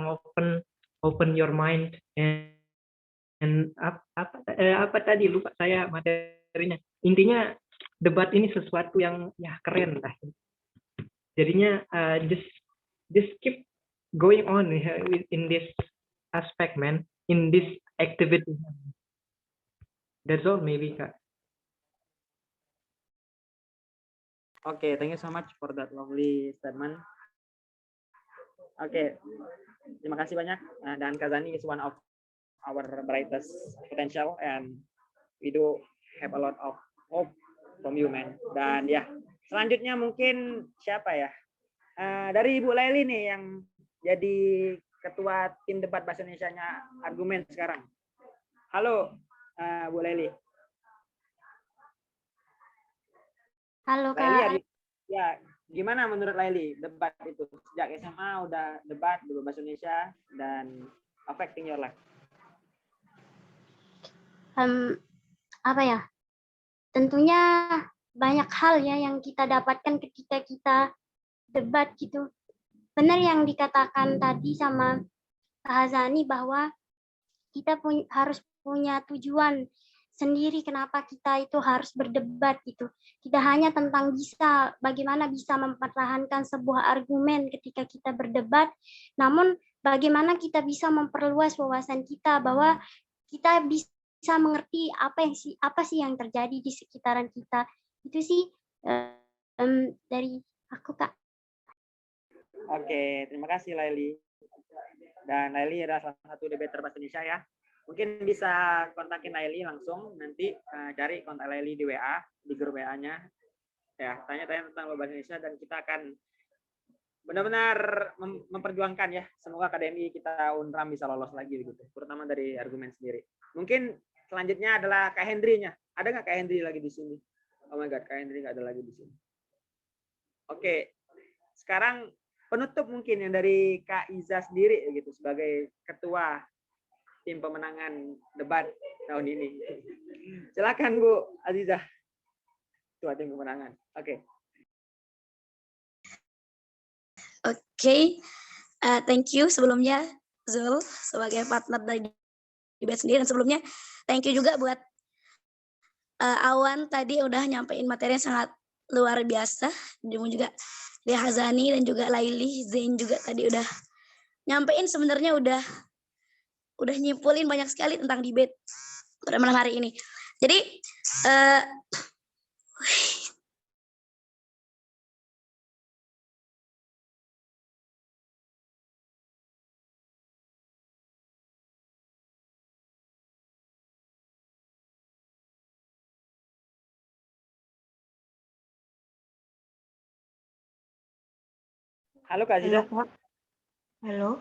open your mind and apa tadi lupa saya materinya. Intinya debat ini sesuatu yang ya keren lah. Jadinya just keep going on in this aspect, man, in this activity. That's all maybe, Kak. Okay, thank you so much for that lovely statement. Okay, terima kasih banyak. Dan Kazani is one of our brightest potential, and we do have a lot of hope from you, man. Dan ya, selanjutnya mungkin siapa ya? Dari Ibu Laili nih yang jadi ketua tim debat bahasa Indonesianya Argumen sekarang. Halo, Bu Laili. Halo Kak. Laili, ya gimana menurut Laili debat itu? Sejak SMA udah debat bahasa Indonesia dan affecting your life. Apa ya? Tentunya banyak hal ya yang kita dapatkan ketika kita debat gitu. Benar yang dikatakan tadi sama Kak Hazani bahwa kita harus punya tujuan sendiri kenapa kita itu harus berdebat gitu. Tidak hanya tentang bagaimana bisa mempertahankan sebuah argumen ketika kita berdebat, namun bagaimana kita bisa memperluas wawasan kita, bahwa kita bisa mengerti apa sih yang terjadi di sekitaran kita. Itu sih dari aku, Kak. Oke, terima kasih Laili. Dan Laili adalah salah satu debater bahasa Indonesia ya. Mungkin bisa kontakin Laili langsung, nanti cari kontak Laili di WA, di grup WA-nya. Ya, tanya-tanya tentang bahasa Indonesia dan kita akan benar-benar memperjuangkan ya. Semoga akademi kita Unram bisa lolos lagi gitu, terutama dari argumen sendiri. Mungkin selanjutnya adalah Kak Hendry-nya. Ada nggak Kak Hendry lagi di sini? Oh my God, Kak Hendry nggak ada lagi di sini. Oke, sekarang penutup mungkin yang dari Kak Iza sendiri gitu sebagai ketua tim pemenangan debat tahun ini. Silakan Bu Aziza, ketua tim pemenangan. Oke. Oke, thank you sebelumnya Zul sebagai partner dari debate sendiri, dan sebelumnya thank you juga buat Awan tadi udah nyampein materi yang sangat luar biasa. Dan juga Lia Hazani dan juga Laili, Zain juga tadi udah nyampein, sebenarnya udah nyimpulin banyak sekali tentang debate pada malam hari ini. Jadi Halo Kak Aziza. Halo.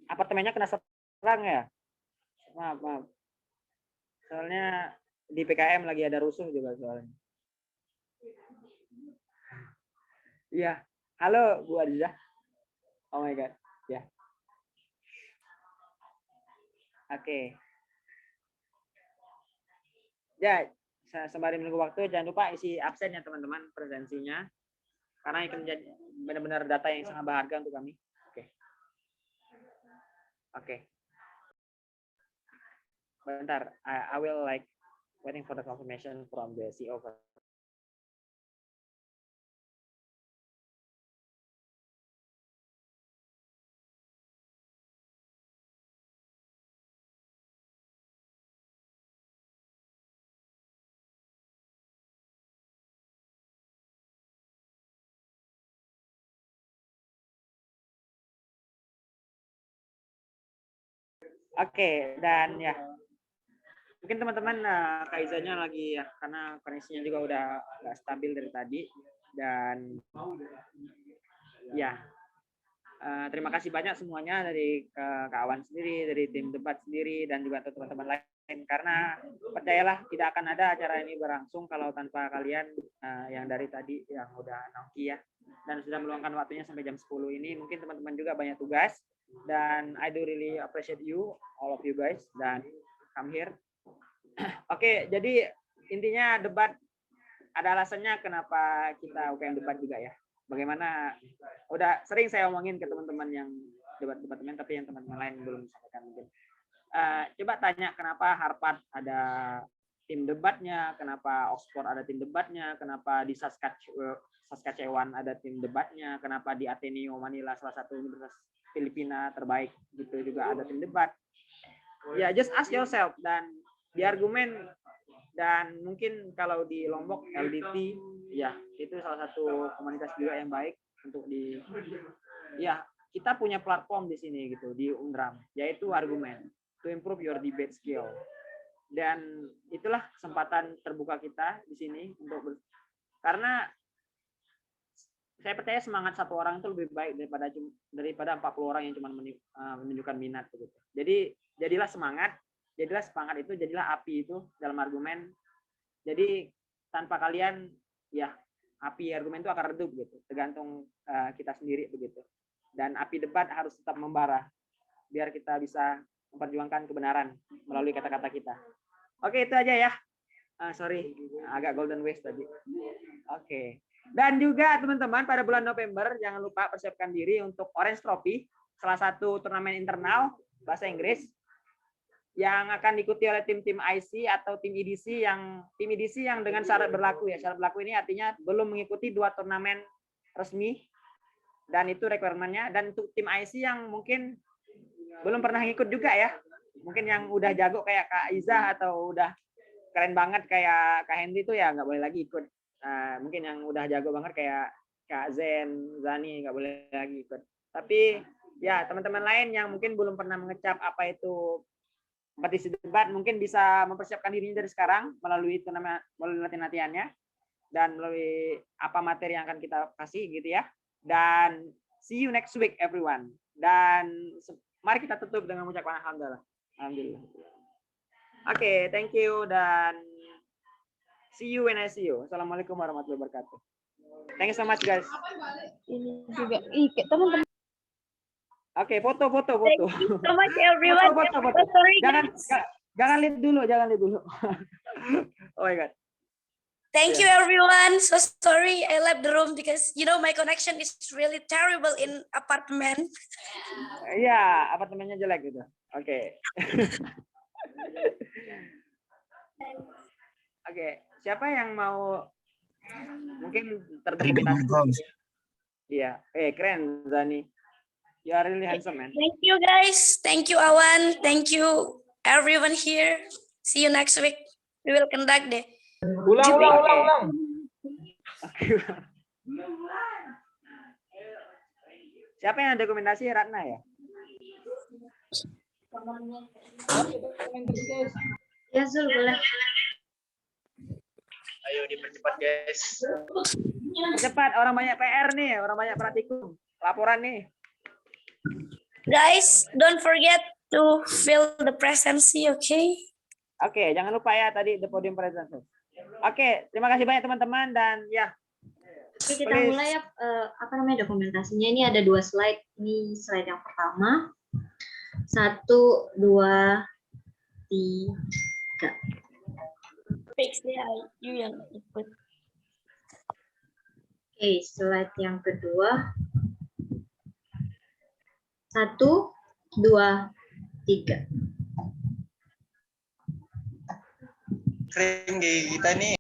Apartemennya kena serang ya? Maaf. Soalnya di PKM lagi ada rusuh juga soalnya. Iya. Halo Bu Aziza. Oh my God. Ya. Oke. Ya, sembari menunggu waktu, jangan lupa isi absen ya teman-teman presensinya. Karena itu menjadi benar-benar data yang sangat berharga untuk kami. Oke. Bentar, I will waiting for the confirmation from the CEO. Oke, dan ya mungkin teman-teman Kak Izanya lagi ya, karena koneksinya juga udah nggak stabil dari tadi, dan ya terima kasih banyak semuanya dari kawan sendiri, dari tim debat sendiri, dan juga teman-teman lain, karena percayalah tidak akan ada acara ini berlangsung kalau tanpa kalian yang dari tadi yang udah nongki ya, dan sudah meluangkan waktunya sampai jam 10 ini. Mungkin teman-teman juga banyak tugas, dan I do really appreciate you, all of you guys, dan come here. Oke, jadi intinya debat ada alasannya kenapa kita UKM debat juga ya. Bagaimana udah sering saya omongin ke teman-teman yang debat-departemen, tapi yang teman-teman lain belum sampaikan mungkin. Coba tanya kenapa Harvard ada tim debatnya, kenapa Oxford ada tim debatnya, kenapa di Saskatchewan ada tim debatnya, kenapa di Ateneo Manila, salah satu universitas Filipina terbaik gitu juga ada tim debat. Ya, just ask yourself, dan di argumen, dan mungkin kalau di Lombok LDT ya itu salah satu komunitas juga yang baik untuk ya kita punya platform di sini gitu di Unram, yaitu argumen to improve your debate skill, dan itulah kesempatan terbuka kita di sini karena saya percaya semangat satu orang itu lebih baik daripada 40 orang yang cuma menunjukkan minat begitu. Jadi jadilah semangat itu, jadilah api itu dalam argumen. Jadi tanpa kalian ya api argumen itu akan redup gitu, tergantung kita sendiri begitu. Dan api debat harus tetap membara biar kita bisa memperjuangkan kebenaran melalui kata-kata kita. Oke, itu aja ya. Sorry, agak golden waste tadi. Oke. Dan juga teman-teman pada bulan November jangan lupa persiapkan diri untuk Orange Trophy, salah satu turnamen internal bahasa Inggris yang akan diikuti oleh tim-tim IC atau tim EDC yang dengan syarat berlaku ya. Syarat berlaku ini artinya belum mengikuti 2 turnamen resmi dan itu requirement-nya. Dan untuk tim IC yang mungkin belum pernah ngikut juga ya, mungkin yang udah jago kayak Kak Iza atau udah keren banget kayak Kak Hendy itu ya nggak boleh lagi ikut. Mungkin yang udah jago banget kayak Kak Zen, Zani nggak boleh lagi ikut. Tapi ya teman-teman lain yang mungkin belum pernah mengecap apa itu kompetisi debat mungkin bisa mempersiapkan dirinya dari sekarang melalui latihan-latihannya dan melalui apa materi yang akan kita kasih gitu ya. Dan see you next week everyone. Dan mari kita tutup dengan mengucapkan alhamdulillah. Alhamdulillah. Oke, thank you dan see you when I see you. Assalamualaikum warahmatullahi wabarakatuh. Thank you so much guys. Ini juga teman-teman. Oke, foto. Thank you so much everyone. Foto. Sorry, Jangan lihat dulu. Oh my god. Thank you everyone. So sorry I left the room because my connection is really terrible in apartment. Iya, apartemennya jelek gitu. Oke. Oke, siapa yang mau mungkin terdokumentasi? Iya, keren Zani. You are really handsome man. Thank you guys. Thank you Awan. Thank you everyone here. See you next week. We will conduct the Ulang. Siapa yang dokumentasi? Ratna ya? Ya Zul, boleh. Ayo dipercepat guys. Cepat, orang banyak PR nih, orang banyak praktikum. Laporan nih. Guys, don't forget to fill the presidency, okay? Oke, jangan lupa ya tadi the podium presence. Oke, terima kasih banyak teman-teman dan ya. Oke, kita mulai ya dokumentasinya. Ini ada 2 slide. Ini slide yang pertama. 1, 2, 3. Fix deh, you yang ikut. Oke, slide yang kedua. 1, 2, 3. Keren kita nih.